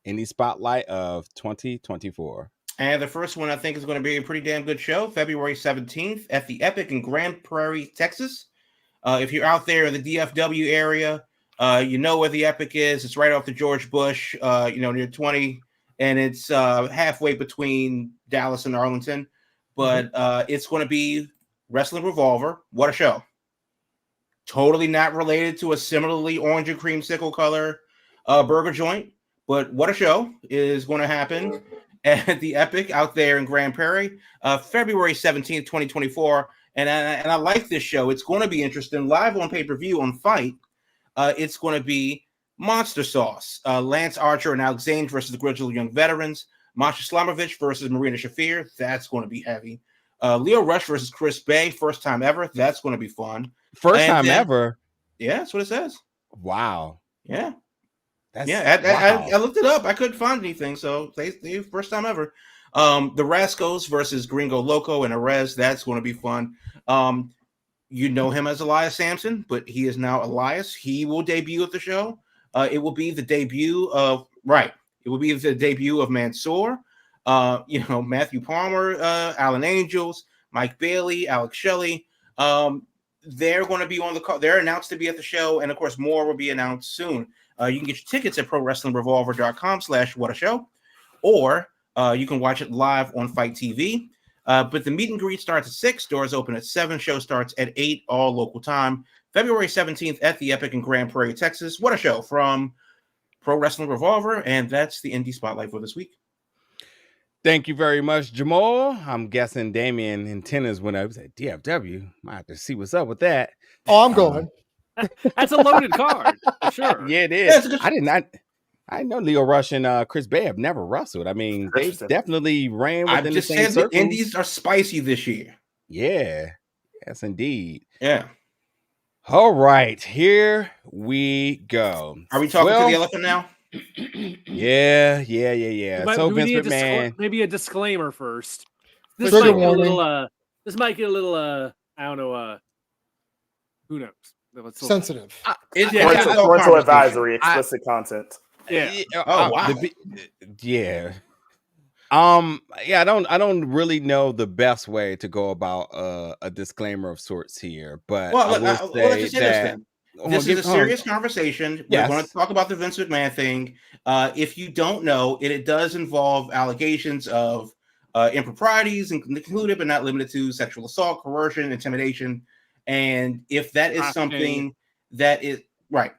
Indie Spotlight of 2024. And the first one I think is going to be a pretty damn good show, February 17th at the Epic in Grand Prairie, Texas. If you're out there in the DFW area, you know where the Epic is. It's right off the George Bush, near 20, and it's halfway between Dallas and Arlington. But it's going to be Wrestling Revolver. What a show. Totally not related to a similarly orange and creamsicle color burger joint. But what a show is going to happen at the Epic out there in Grand Prairie, February 17th, 2024. And I like this show. It's going to be interesting. Live on pay-per-view on Fight, it's going to be Monster Sauce. Lance Archer and Alex Zane versus the Grizzled Young Veterans. Masha Slamovich versus Marina Shafir. That's going to be heavy. Leo Rush versus Chris Bay. First time ever. That's going to be fun. First time ever? Yeah, that's what it says. Wow. Yeah. Wow. I looked it up. I couldn't find anything. So they first time ever. The Rascals versus Gringo Loco and Arez. That's going to be fun. you know him as Elias Sampson, but he is now Elias. He will debut at the show. It will be the debut of It will be the debut of Mansoor. Matthew Palmer, Alan Angels, Mike Bailey, Alex Shelley. They're going to be on the call. They're announced to be at the show, and of course, more will be announced soon. You can get your tickets at ProWrestlingRevolver.com/whatashow, or you can watch it live on Fight TV. But the meet and greet starts at 6. Doors open at 7. Show starts at 8, all local time. February 17th at the Epic in Grand Prairie, Texas. What a show from Pro Wrestling Revolver, and that's the Indie Spotlight for this week. Thank you very much, Jamal. I'm guessing Damian antennas went up. He said, DFW. Might have to see what's up with that. Oh, I'm going. That's a loaded card, for sure. Yeah, it is. I didn't know Leo Rush and Chris Bay have never wrestled. I mean, they definitely ran within the same circles. The Indies are spicy this year. Yeah. Yes, indeed. Yeah. All right, here we go. Are we talking to the elephant now? Yeah. So Vince McMahon, maybe a disclaimer first. This Trigger might get a warning. little. This might get a little. I don't know. Who knows? Sensitive. Parental advisory, explicit content. Yeah. Oh wow. Yeah. I don't really know the best way to go about a disclaimer of sorts here, but let's just say this then. This is a serious conversation. Yes. We're going to talk about the Vince McMahon thing. If you don't know, it does involve allegations of improprieties, included but not limited to sexual assault, coercion, intimidation, and if that is something that is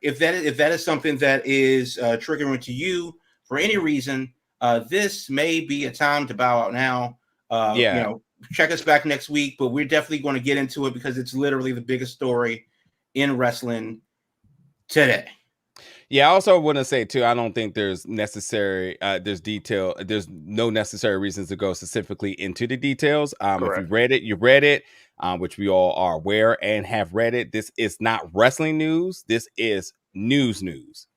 if that is something that is triggering to you for any reason, this may be a time to bow out now. Check us back next week, but we're definitely going to get into it because it's literally the biggest story in wrestling today. Yeah, I also want to say too, I don't think there's no necessary reasons to go specifically into the details. If you read it, you read it, which we all are aware and have read it. This is not wrestling news. This is news.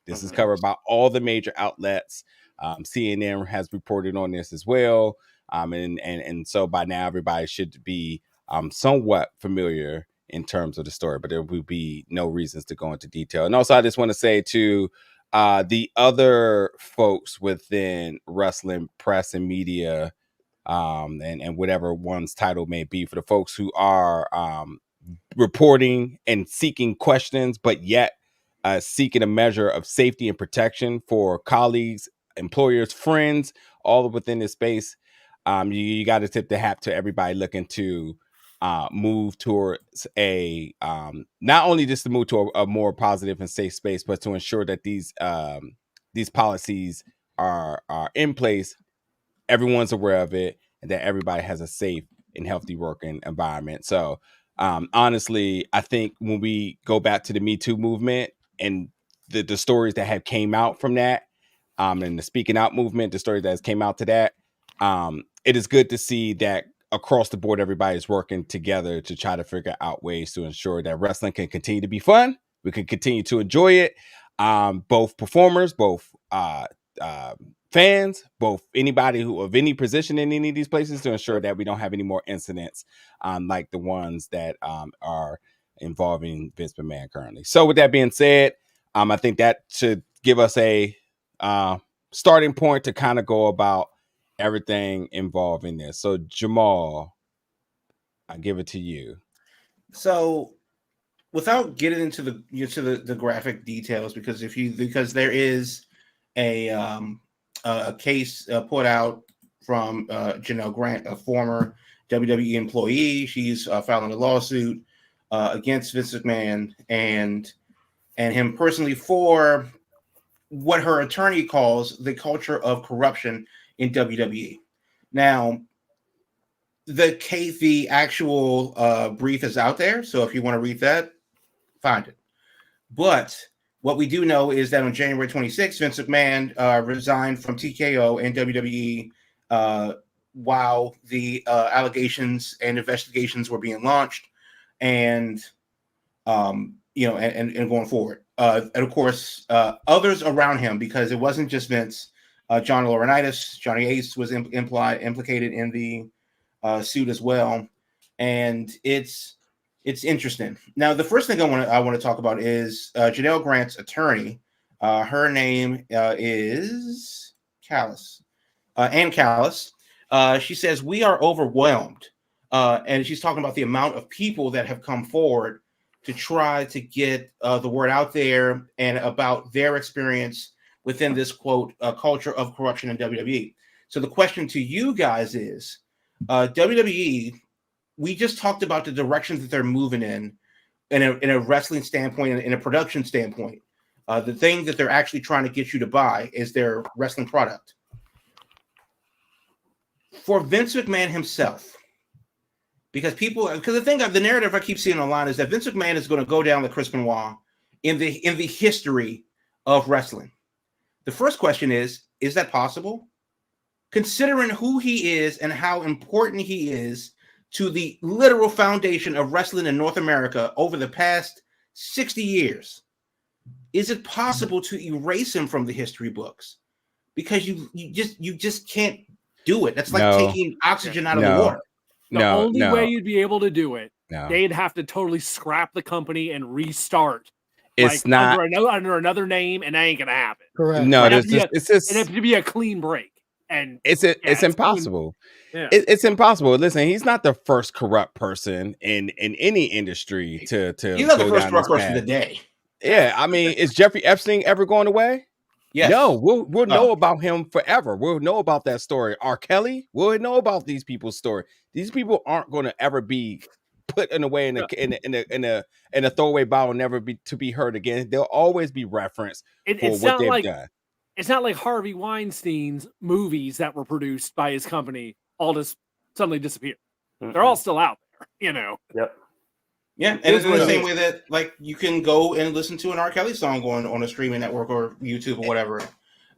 This is covered by all the major outlets. CNN has reported on this as well. And so by now everybody should be somewhat familiar in terms of the story, but there will be no reasons to go into detail. And also I just want to say to the other folks within wrestling press and media, and whatever one's title may be, for the folks who are reporting and seeking questions, but yet seeking a measure of safety and protection for colleagues, employers, friends, all within this space. You got to tip the hat to everybody looking to move towards a not only just to move to a more positive and safe space, but to ensure that these policies are in place, everyone's aware of it, and that everybody has a safe and healthy working environment. So honestly, I think when we go back to the Me Too movement and the stories that have came out from that, and the speaking out movement, the stories that came out to that, it is good to see that across the board, everybody's working together to try to figure out ways to ensure that wrestling can continue to be fun. We can continue to enjoy it. Both performers, both fans, both anybody who of any position in any of these places, to ensure that we don't have any more incidents like the ones that are involving Vince McMahon currently. So with that being said, I think that should give us a starting point to kind of go about everything involving this. So Jamal, I give it to you. So without getting into the graphic details, because there is a case put out from Janelle Grant, a former WWE employee. She's filing a lawsuit against Vince McMahon and him personally for what her attorney calls the culture of corruption in WWE. Now, the actual brief is out there, so if you want to read that, find it. But what we do know is that on January 26th, Vince McMahon resigned from TKO and WWE while the allegations and investigations were being launched, and going forward. And of course, others around him, because it wasn't just Vince. John Laurinaitis, Johnny Ace was implicated in the suit as well. And it's It's interesting. Now, the first thing I want to talk about is Janelle Grant's attorney. Her name is Callis, Ann Callis. She says we are overwhelmed, and she's talking about the amount of people that have come forward to try to get the word out there and about their experience within this quote culture of corruption in WWE. So the question to you guys is, WWE. We just talked about the directions that they're moving in a wrestling standpoint, in a production standpoint. The thing that they're actually trying to get you to buy is their wrestling product. For Vince McMahon himself, because the narrative I keep seeing online is that Vince McMahon is going to go down with Chris Benoit in the history of wrestling. The first question is that possible? Considering who he is and how important he is to the literal foundation of wrestling in North America over the past 60 years, is it possible to erase him from the history books? Because you just can't do it. That's like taking oxygen out of the water. The only way you'd be able to do it, they'd have to totally scrap the company and restart. It's not under another name, and that ain't gonna happen. Correct. No, It has to be a clean break. And it's impossible. It's impossible. Listen, he's not the first corrupt person in any industry to he's not the first corrupt person today. Yeah, I mean, is Jeffrey Epstein ever going away? Yes. No, we'll know about him forever. We'll know about that story. R. Kelly, we'll know about these people's story. These people aren't going to ever be put in a way in a throwaway bottle, never be heard again. They'll always be referenced for what they've done. It's not like Harvey Weinstein's movies that were produced by his company all just suddenly disappear. Mm-hmm. They're all still out there, you know. Yep. Yeah, and it's in the same way that like you can go and listen to an R. Kelly song on a streaming network or YouTube or whatever.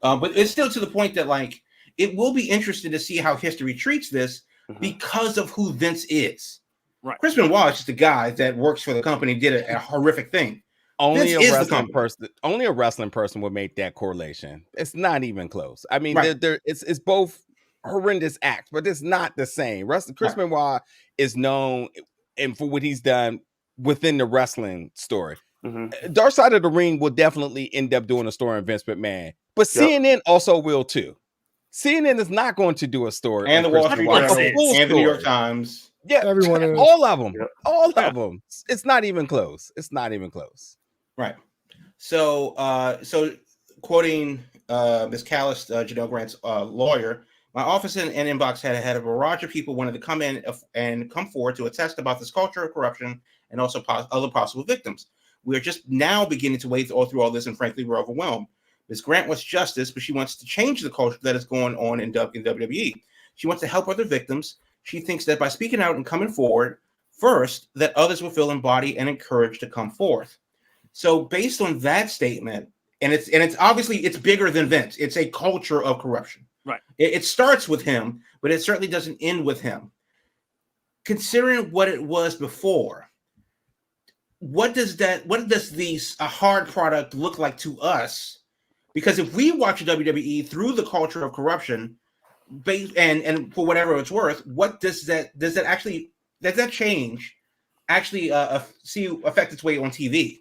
But it's still to the point that like it will be interesting to see how history treats this because of who Vince is. Right. Chris Benoit is just a guy that works for the company, did a horrific thing. Only a wrestling person would make that correlation. It's not even close. I mean, it's both horrendous acts, but it's not the same. Chris Benoit is known and for what he's done within the wrestling story. Dark Side of the Ring will definitely end up doing a story on Vince McMahon, but CNN also will too. CNN is not going to do a story, and the Wall Street Journal, and the New York Times. Yeah, everyone, all of them, all of them. It's not even close. It's not even close. Right. So, quoting Ms. Callis, Janelle Grant's lawyer, my office and inbox had a barrage of people wanted to come in and come forward to attest about this culture of corruption and also other possible victims. We're just now beginning to wade through all this, and frankly, we're overwhelmed. Ms. Grant wants justice, but she wants to change the culture that is going on in WWE. She wants to help other victims. She thinks that by speaking out and coming forward first, that others will feel embodied and encouraged to come forth. So based on that statement, and it's obviously it's bigger than Vince. It's a culture of corruption. Right. It starts with him, but it certainly doesn't end with him. Considering what it was before, what does a hard product look like to us? Because if we watch WWE through the culture of corruption, and for whatever it's worth, what does that change actually affect its way on TV?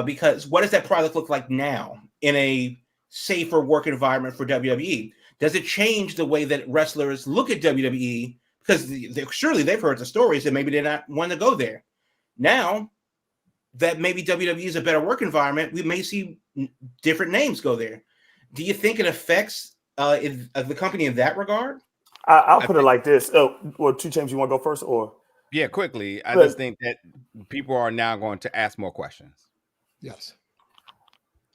Because what does that product look like now in a safer work environment for WWE? Does it change the way that wrestlers look at WWE? Because surely they've heard the stories that maybe they're not want to go there. Now that maybe WWE is a better work environment, we may see different names go there. Do you think it affects the company in that regard? I'll put it like this. Oh, well, 2 Chains, you want to go first, or? Yeah, quickly. I just think that people are now going to ask more questions. Yes.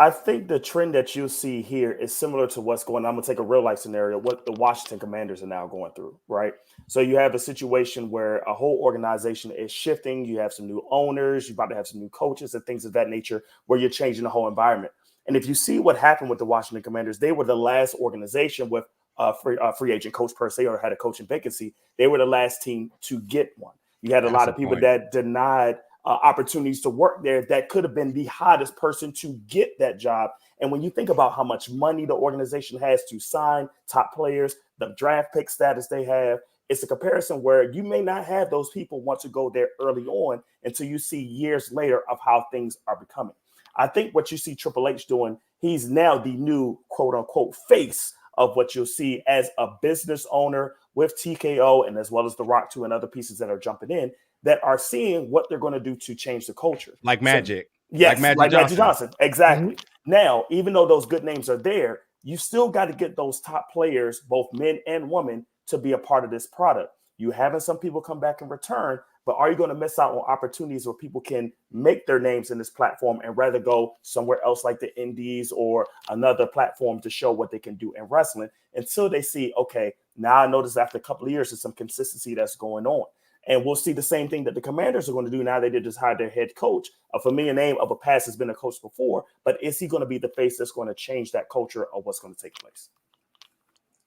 I think the trend that you'll see here is similar to what's going on. I'm going to take a real life scenario, what the Washington Commanders are now going through, right? So you have a situation where a whole organization is shifting. You have some new owners. You probably have some new coaches and things of that nature where you're changing the whole environment. And if you see what happened with the Washington Commanders, they were the last organization with a free agent coach per se, or had a coaching vacancy. They were the last team to get one. You had a lot of people that denied opportunities to work there that could have been the hottest person to get that job. And when you think about how much money the organization has to sign top players, the draft pick status they have, it's a comparison where you may not have those people want to go there early on until you see years later of how things are becoming. I think what you see Triple H doing, he's now the new quote unquote face of what you'll see as a business owner with TKO and as well as The Rock too and other pieces that are jumping in that are seeing what they're going to do to change the culture. Like Magic. Yes, like Magic Johnson. Exactly. Mm-hmm. Now, even though those good names are there, you still got to get those top players, both men and women, to be a part of this product. You having some people come back and return, but are you going to miss out on opportunities where people can make their names in this platform and rather go somewhere else like the Indies or another platform to show what they can do in wrestling until they see, okay, now I notice after a couple of years there's some consistency that's going on. And we'll see the same thing that the Commanders are going to do now. They did just hire their head coach. A familiar name of a past has been a coach before, but is he going to be the face that's going to change that culture of what's going to take place?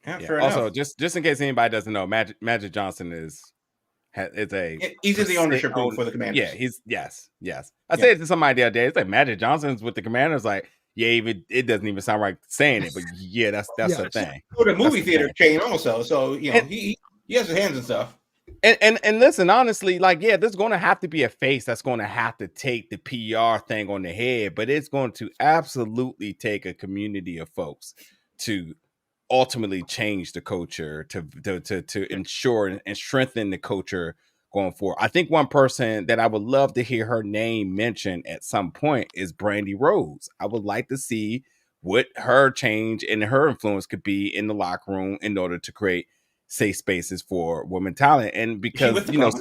Yeah. Also, just in case anybody doesn't know, Magic Johnson is he's in the ownership group for the Commanders. Yeah, yes. I said it to somebody the other day. It's like Magic Johnson's with the Commanders. Like, yeah, even it doesn't even sound right saying it, but yeah, that's the thing. For the movie theater chain also, so you know he has his hands and stuff. And listen, honestly, like, yeah, there's going to have to be a face that's going to have to take the PR thing on the head, but it's going to absolutely take a community of folks to ultimately change the culture, to ensure and strengthen the culture going forward. I think one person that I would love to hear her name mentioned at some point is Brandy Rhodes. I would like to see what her change and her influence could be in the locker room in order to create safe spaces for women talent. And because, you know,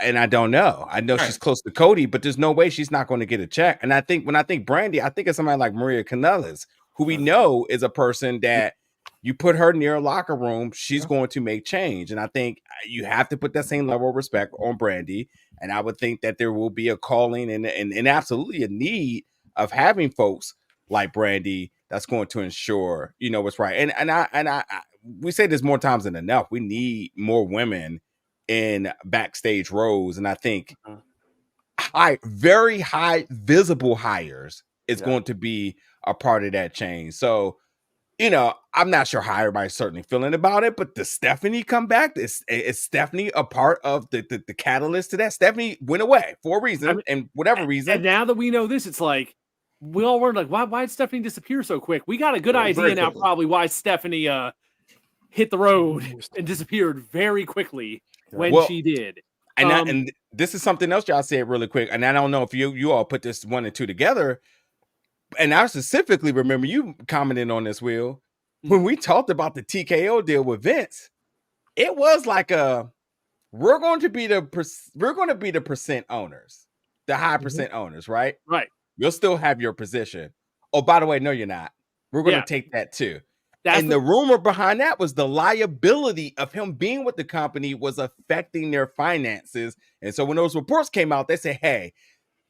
and I don't know. I know she's close to Cody, but there's no way she's not going to get a check. And I think when I think Brandy, I think of somebody like Maria Kanellis, who we know is a person that you put her near a locker room, she's going to make change. And I think you have to put that same level of respect on Brandy. And I would think that there will be a calling and absolutely a need of having folks like Brandy that's going to ensure, you know, what's right. And I we say this more times than enough. We need more women in backstage roles. And I think very high visible hires is going to be a part of that change. So, you know, I'm not sure how everybody's certainly feeling about it, but does Stephanie come back? Is Stephanie a part of the catalyst to that? Stephanie went away for a reason, and whatever reason. And now that we know this, it's like, we all were like, why did Stephanie disappear so quick? We got a good idea now, probably why Stephanie hit the road and disappeared very quickly when she did. And this is something else y'all said really quick, and I don't know if you all put this 1 and 2 together. And I specifically remember you commenting on this, Will, when we talked about the TKO deal with Vince. It was like we're going to be the percent owners, the high percent owners, right? Right. You'll still have your position. Oh, by the way, no, you're not. We're going to take that too. And the rumor behind that was the liability of him being with the company was affecting their finances. And so when those reports came out, they said, hey,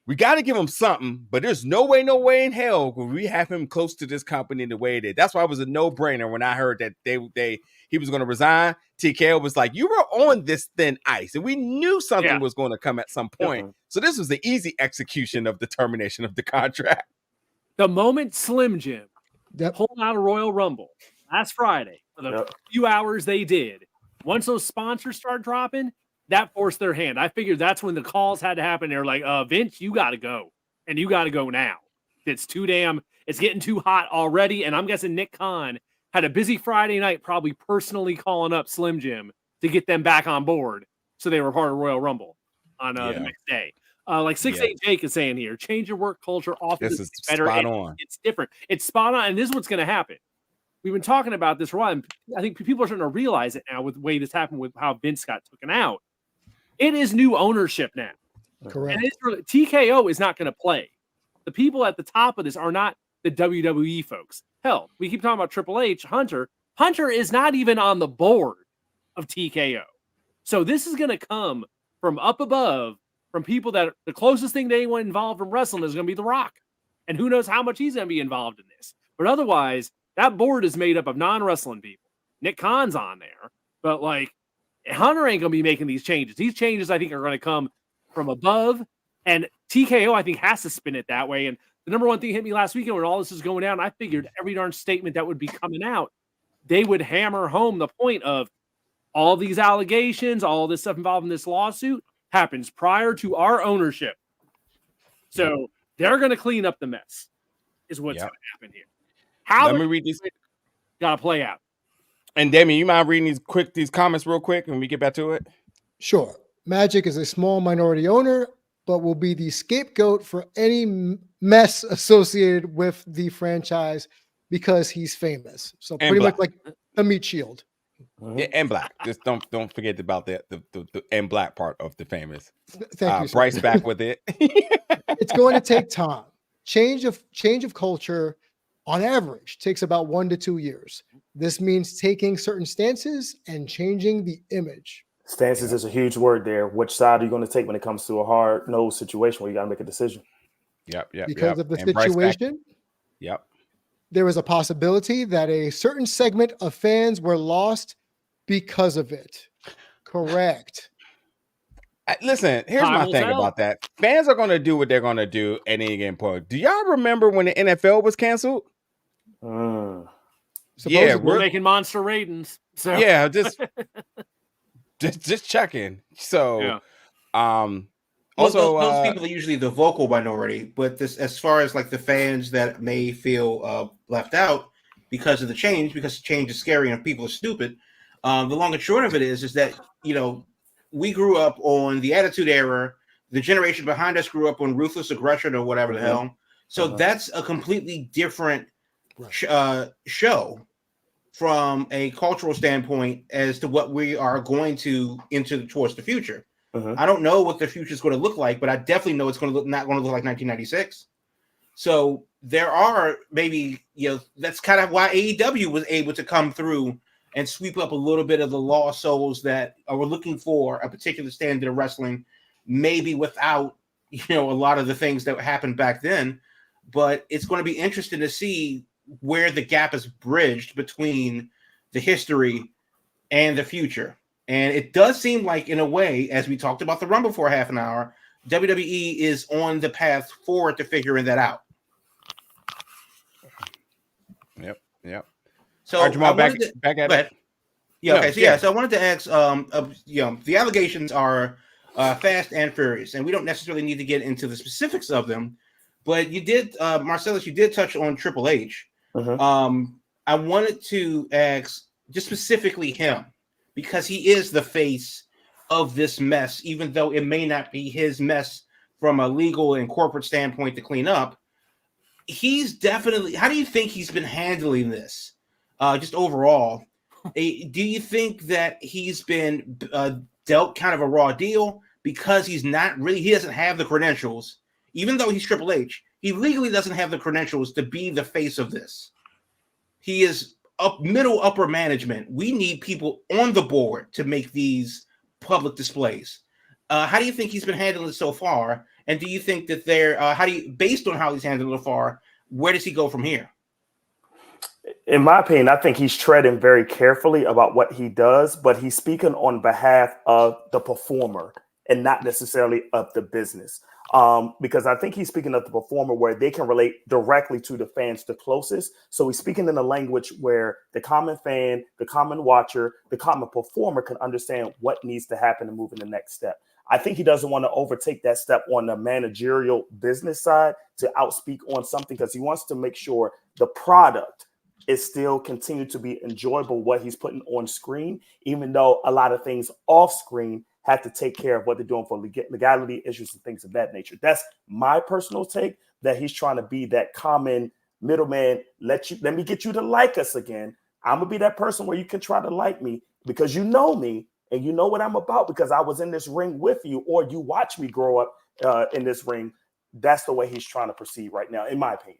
we got to give him something, but there's no way in hell will we have him close to this company the way it is. That's why it was a no-brainer when I heard that he was going to resign. TKO was like, you were on this thin ice, and we knew something was going to come at some point. So this was the easy execution of the termination of the contract. The moment Slim Jim pulled out a Royal Rumble last Friday, for the few hours they did, once those sponsors start dropping, that forced their hand. I figured that's when the calls had to happen. They're like, Vince, you got to go. And you got to go now. It's getting too hot already. And I'm guessing Nick Khan had a busy Friday night, probably personally calling up Slim Jim to get them back on board. So they were part of Royal Rumble on the next day. Like 6'8" Jake is saying here, change your work culture. Office is better. Spot on. It's different. It's spot on. And this is what's going to happen. We've been talking about this for a while. And I think people are starting to realize it now with the way this happened with how Vince got taken out. It is new ownership now. Correct. And TKO is not going to play. The people at the top of this are not the WWE folks. Hell, we keep talking about Triple H, Hunter. Hunter is not even on the board of TKO. So this is going to come from up above, from people that the closest thing to anyone involved in wrestling is going to be The Rock. And who knows how much he's going to be involved in this. But otherwise, that board is made up of non-wrestling people. Nick Khan's on there. But like, Hunter ain't going to be making these changes. These changes, I think, are going to come from above. And TKO, I think, has to spin it that way. And the number one thing hit me last weekend when all this is going down, I figured every darn statement that would be coming out, they would hammer home the point of all these allegations, all this stuff involved in this lawsuit happens prior to our ownership. So they're going to clean up the mess, is what's going to happen here. How Let me read these. Got to play out. And Damien, you mind reading these comments real quick when we get back to it? Sure. Magic is a small minority owner, but will be the scapegoat for any mess associated with the franchise because he's famous. So And pretty black. much like the meat shield. Yeah, and black. Just don't forget about that the and black part of the famous. Thank you, sir. Bryce back with it. It's going to take time. Change of culture on average takes about 1 to 2 years. This means taking certain stances and changing the image. Stances is a huge word there. Which side are you going to take when it comes to a hard-nosed situation where you got to make a decision? Yep. Because of the And Bryce back- situation, Yep. there was a possibility that a certain segment of fans were lost because of it. Correct. Listen, here's Time my will thing tell. about that. Fans are going to do what they're going to do at any given point. Do y'all remember when the NFL was canceled? Mm. Yeah, We're making monster ratings. So yeah, just checking. So, also, those people are usually the vocal minority, but this, as far as like the fans that may feel left out because of the change, because change is scary and people are stupid. The long and short of it is that, you know, we grew up on the Attitude Era. The generation behind us grew up on Ruthless Aggression or whatever the hell. So that's a completely different show from a cultural standpoint as to what we are going to enter towards the future. I don't know what the future is going to look like, but I definitely know it's going to look not going to look like 1996. So there are maybe, you know, that's kind of why AEW was able to come through and sweep up a little bit of the lost souls that are looking for a particular standard of wrestling, maybe without, you know, a lot of the things that happened back then. But it's going to be interesting to see where the gap is bridged between the history and the future. And it does seem like, in a way, as we talked about the Rumble for half an hour, WWE is on the path forward to figuring that out. Yep. So All right, Jamal, back at it. Yeah. No, Okay. So yeah. So I wanted to ask, you know, the allegations are fast and furious, and we don't necessarily need to get into the specifics of them. But you did, Marcellus, you did touch on Triple H. I wanted to ask just specifically him, because he is the face of this mess, even though it may not be his mess from a legal and corporate standpoint to clean up. He's definitely, how do you think he's been handling this? Just overall, do you think that he's been dealt kind of a raw deal because he doesn't have the credentials, even though he's Triple H, he legally doesn't have the credentials to be the face of this. He is middle upper management. We need people on the board to make these public displays. How do you think he's been handling it so far? And do you think that based on how he's handled it so far, where does he go from here? In my opinion, I think he's treading very carefully about what he does, but he's speaking on behalf of the performer and not necessarily of the business. Because I think he's speaking of the performer where they can relate directly to the fans the closest. So he's speaking in a language where the common fan, the common watcher, the common performer can understand what needs to happen to move in the next step. I think he doesn't want to overtake that step on the managerial business side to outspeak on something, because he wants to make sure the product is still continue to be enjoyable, what he's putting on screen, even though a lot of things off screen have to take care of what they're doing for legality issues and things of that nature. That's my personal take, that he's trying to be that common middleman. Let me get you to like us again. I'm going to be that person where you can try to like me because you know me and you know what I'm about because I was in this ring with you, or you watch me grow up in this ring. That's the way he's trying to proceed right now, in my opinion.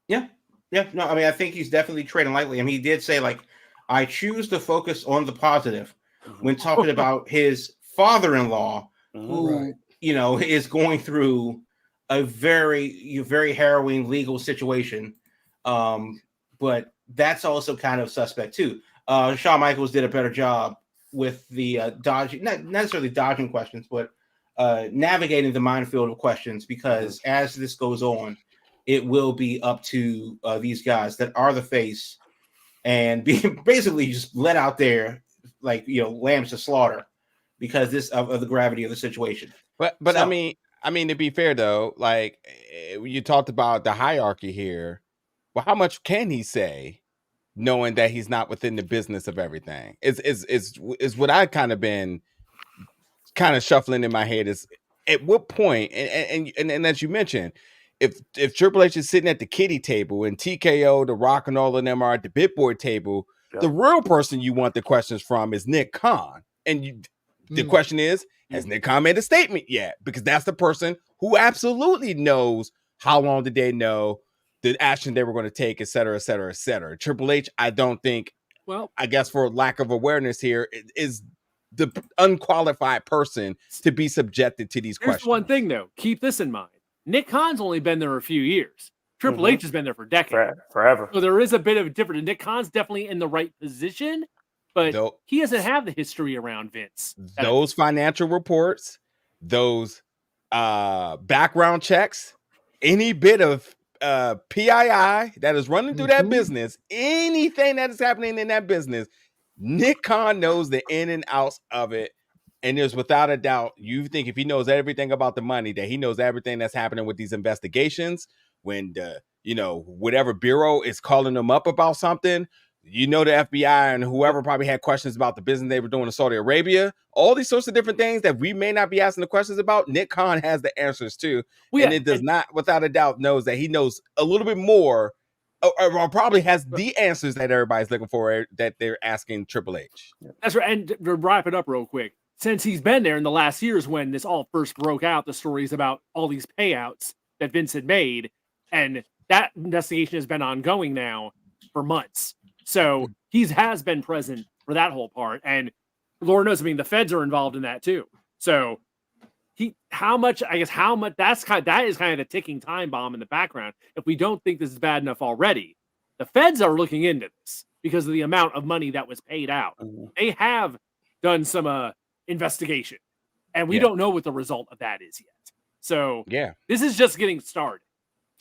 Yeah. No, I mean, I think he's definitely trading lightly. I mean, he did say, like, I choose to focus on the positive when talking about his father-in-law, who, you know, is going through a very, very harrowing legal situation. But that's also kind of suspect too. Shawn Michaels did a better job with the dodging, not necessarily dodging questions, but navigating the minefield of questions, because as this goes on, it will be up to these guys that are the face and being basically just let out there like lambs to slaughter because of the gravity of the situation. But So- I mean to be fair though, like you talked about the hierarchy here. Well, how much can he say, knowing that he's not within the business of everything? Is what I kind of been kind of shuffling in my head is at what point, and as you mentioned, if Triple H is sitting at the kiddie table and TKO, The Rock, and all of them are at the bit board table, the real person you want the questions from is Nick Khan. And the question is, has Nick Khan made a statement yet? Because that's the person who absolutely knows how long did they know the action they were going to take, et cetera, et cetera, et cetera. Triple H, I don't think, well, I guess for lack of awareness here, is the unqualified person to be subjected to these questions. One thing though, keep this in mind. Nick Khan's only been there a few years. Triple H has been there for decades. Forever. So there is a bit of a difference. Nick Khan's definitely in the right position, but he doesn't have the history around Vince. Those financial reports, those background checks, any bit of PII that is running through that business, anything that is happening in that business, Nick Khan knows the in and outs of it. And there's without a doubt, you think if he knows everything about the money, that he knows everything that's happening with these investigations. When the, whatever bureau is calling them up about something, the FBI and whoever probably had questions about the business they were doing in Saudi Arabia, all these sorts of different things that we may not be asking the questions about, Nick Khan has the answers to. And it does not, without a doubt, knows that he knows a little bit more, or probably has the answers that everybody's looking for, that they're asking Triple H. That's right. And to wrap it up real quick, since he's been there in the last years when this all first broke out, the stories about all these payouts that Vince had made, and that investigation has been ongoing now for months. So he has been present for that whole part. And Lord knows, the feds are involved in that too. So that is kind of the ticking time bomb in the background. If we don't think this is bad enough already, the feds are looking into this because of the amount of money that was paid out. They have done some investigation, and we don't know what the result of that is yet. So this is just getting started.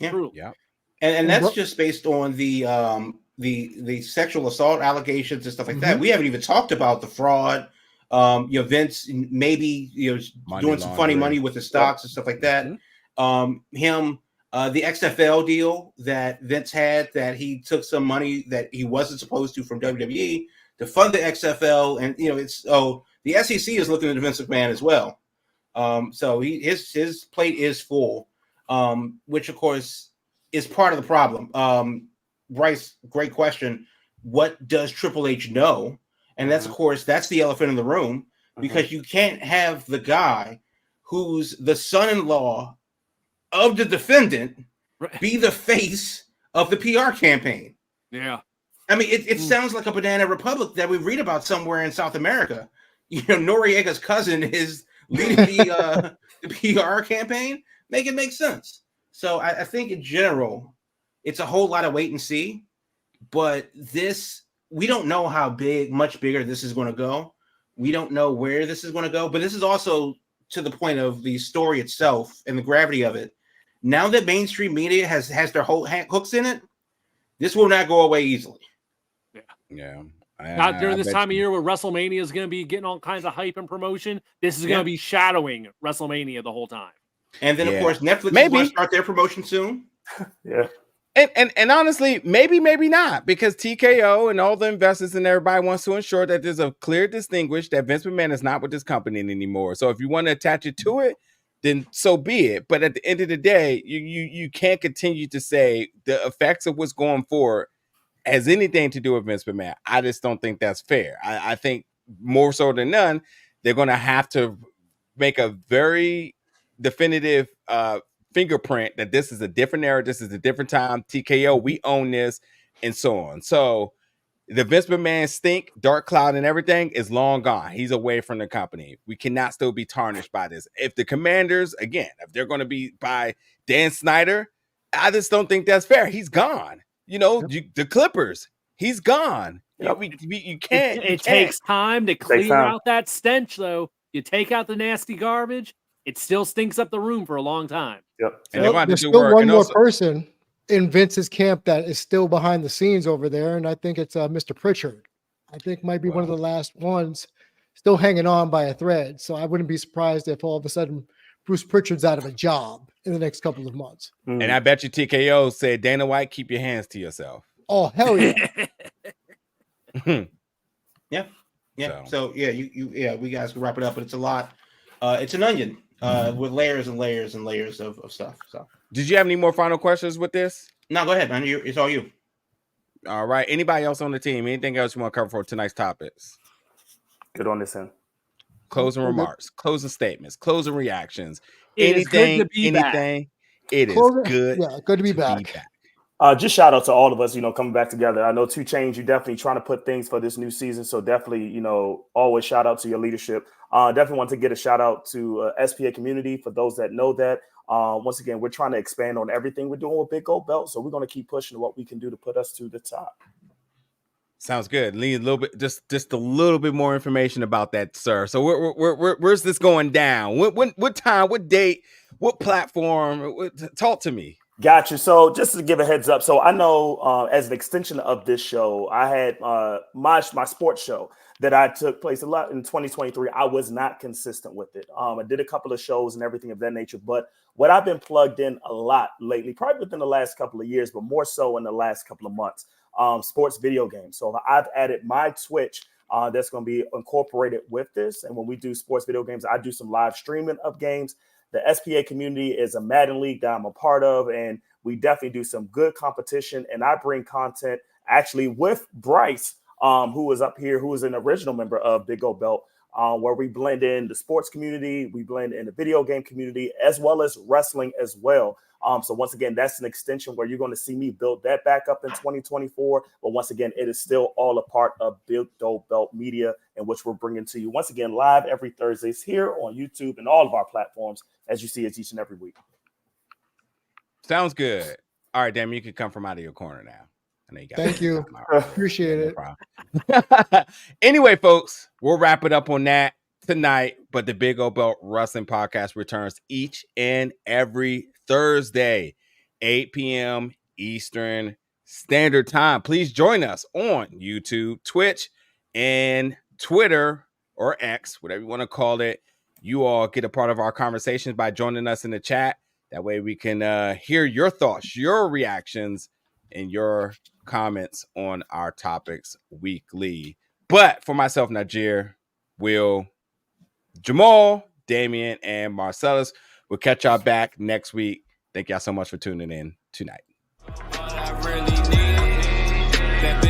And that's just based on the sexual assault allegations and stuff like that. We haven't even talked about the fraud. Vince maybe doing some funny money with the stocks and stuff like that. The XFL deal that Vince had, that he took some money that he wasn't supposed to from WWE to fund the XFL, and the SEC is looking at Vince McMahon as well. So his plate is full, which of course is part of the problem. Bryce, great question. What does Triple H know? And that's, of course, that's the elephant in the room, because you can't have the guy who's the son-in-law of the defendant be the face of the PR campaign. Yeah. It sounds like a banana republic that we read about somewhere in South America. Noriega's cousin is leading the PR campaign. Make it make sense. So I think in general, it's a whole lot of wait and see. But we don't know how much bigger this is going to go. We don't know where this is going to go. But this is also to the point of the story itself and the gravity of it. Now that mainstream media has their whole hooks in it, this will not go away easily. Yeah. Not during this time of year where WrestleMania is going to be getting all kinds of hype and promotion. This is going to be shadowing WrestleMania the whole time. And then, of course, Netflix is going to start their promotion soon. And honestly, maybe not, because TKO and all the investors and everybody wants to ensure that there's a clear distinguish that Vince McMahon is not with this company anymore. So if you want to attach it to it, then so be it. But at the end of the day, you can't continue to say the effects of what's going forward has anything to do with Vince McMahon. I just don't think that's fair. I think more so than none, they're going to have to make a very definitive fingerprint that this is a different era, this is a different time. TKO, we own this, and so on. So the Vince McMahon stink, dark cloud, and everything is long gone. He's away from the company. We cannot still be tarnished by this. If the Commanders, again, if they're going to be by Dan Snyder, I just don't think that's fair. He's gone. The Clippers, he's gone. You can't. It takes time to clear out that stench, though. You take out the nasty garbage, it still stinks up the room for a long time. And there's still one more person in Vince's camp that is still behind the scenes over there, and I think it's Mr. Pritchard. I think might be one of the last ones still hanging on by a thread. So I wouldn't be surprised if all of a sudden Bruce Pritchard's out of a job in the next couple of months. And I bet you TKO said, Dana White, keep your hands to yourself. Oh, hell yeah. Yeah. So we guys can wrap it up, but it's a lot. It's an onion with layers and layers and layers of stuff. So did you have any more final questions with this? No, go ahead, man. It's all you. All right. Anybody else on the team? Anything else you want to cover for tonight's topics? Good on this end. Closing remarks, closing statements, closing reactions. It is good to be back. It is good. Yeah, good to be back. Just shout out to all of us, coming back together. I know 2 Chainz, you're definitely trying to put things for this new season. So definitely, always shout out to your leadership. Definitely want to get a shout out to SPA community for those that know that. Once again, we're trying to expand on everything we're doing with Big Gold Belt. So we're going to keep pushing what we can do to put us to the top. Sounds good. Need a little bit, just a little bit more information about that, sir. So where's this going down? What time? What date? What platform? Talk to me. Gotcha. So just to give a heads up, so I know as an extension of this show, I had my sports show that I took place a lot in 2023. I was not consistent with it. I did a couple of shows and everything of that nature, but what I've been plugged in a lot lately, probably within the last couple of years, but more so in the last couple of months, sports video games. So I've added my Twitch that's going to be incorporated with this. And when we do sports video games, I do some live streaming of games. The SPA community is a Madden league that I'm a part of, and we definitely do some good competition. And I bring content actually with Bryce, who is up here, who is an original member of Big Gold Belt, where we blend in the sports community, we blend in the video game community, as well as wrestling as well. So once again, that's an extension where you're going to see me build that back up in 2024. But once again, it is still all a part of Big Gold Belt Media, in which we're bringing to you once again live every Thursdays here on YouTube and all of our platforms, as you see us each and every week. Sounds good. All right, Damon, you can come from out of your corner now. I know you got Thank you. Appreciate it. Anyway, folks, we'll wrap it up on that tonight. But the Big Gold Belt Wrestling Podcast returns each and every Thursday, 8 p.m. Eastern Standard Time. Please join us on YouTube, Twitch, and Twitter, or X, whatever you want to call it. You all get a part of our conversations by joining us in the chat. That way we can hear your thoughts, your reactions, and your comments on our topics weekly. But for myself, Najir, Will, Jamal, Damian, and Marcellus, we'll catch y'all back next week. Thank y'all so much for tuning in tonight. All I really need, that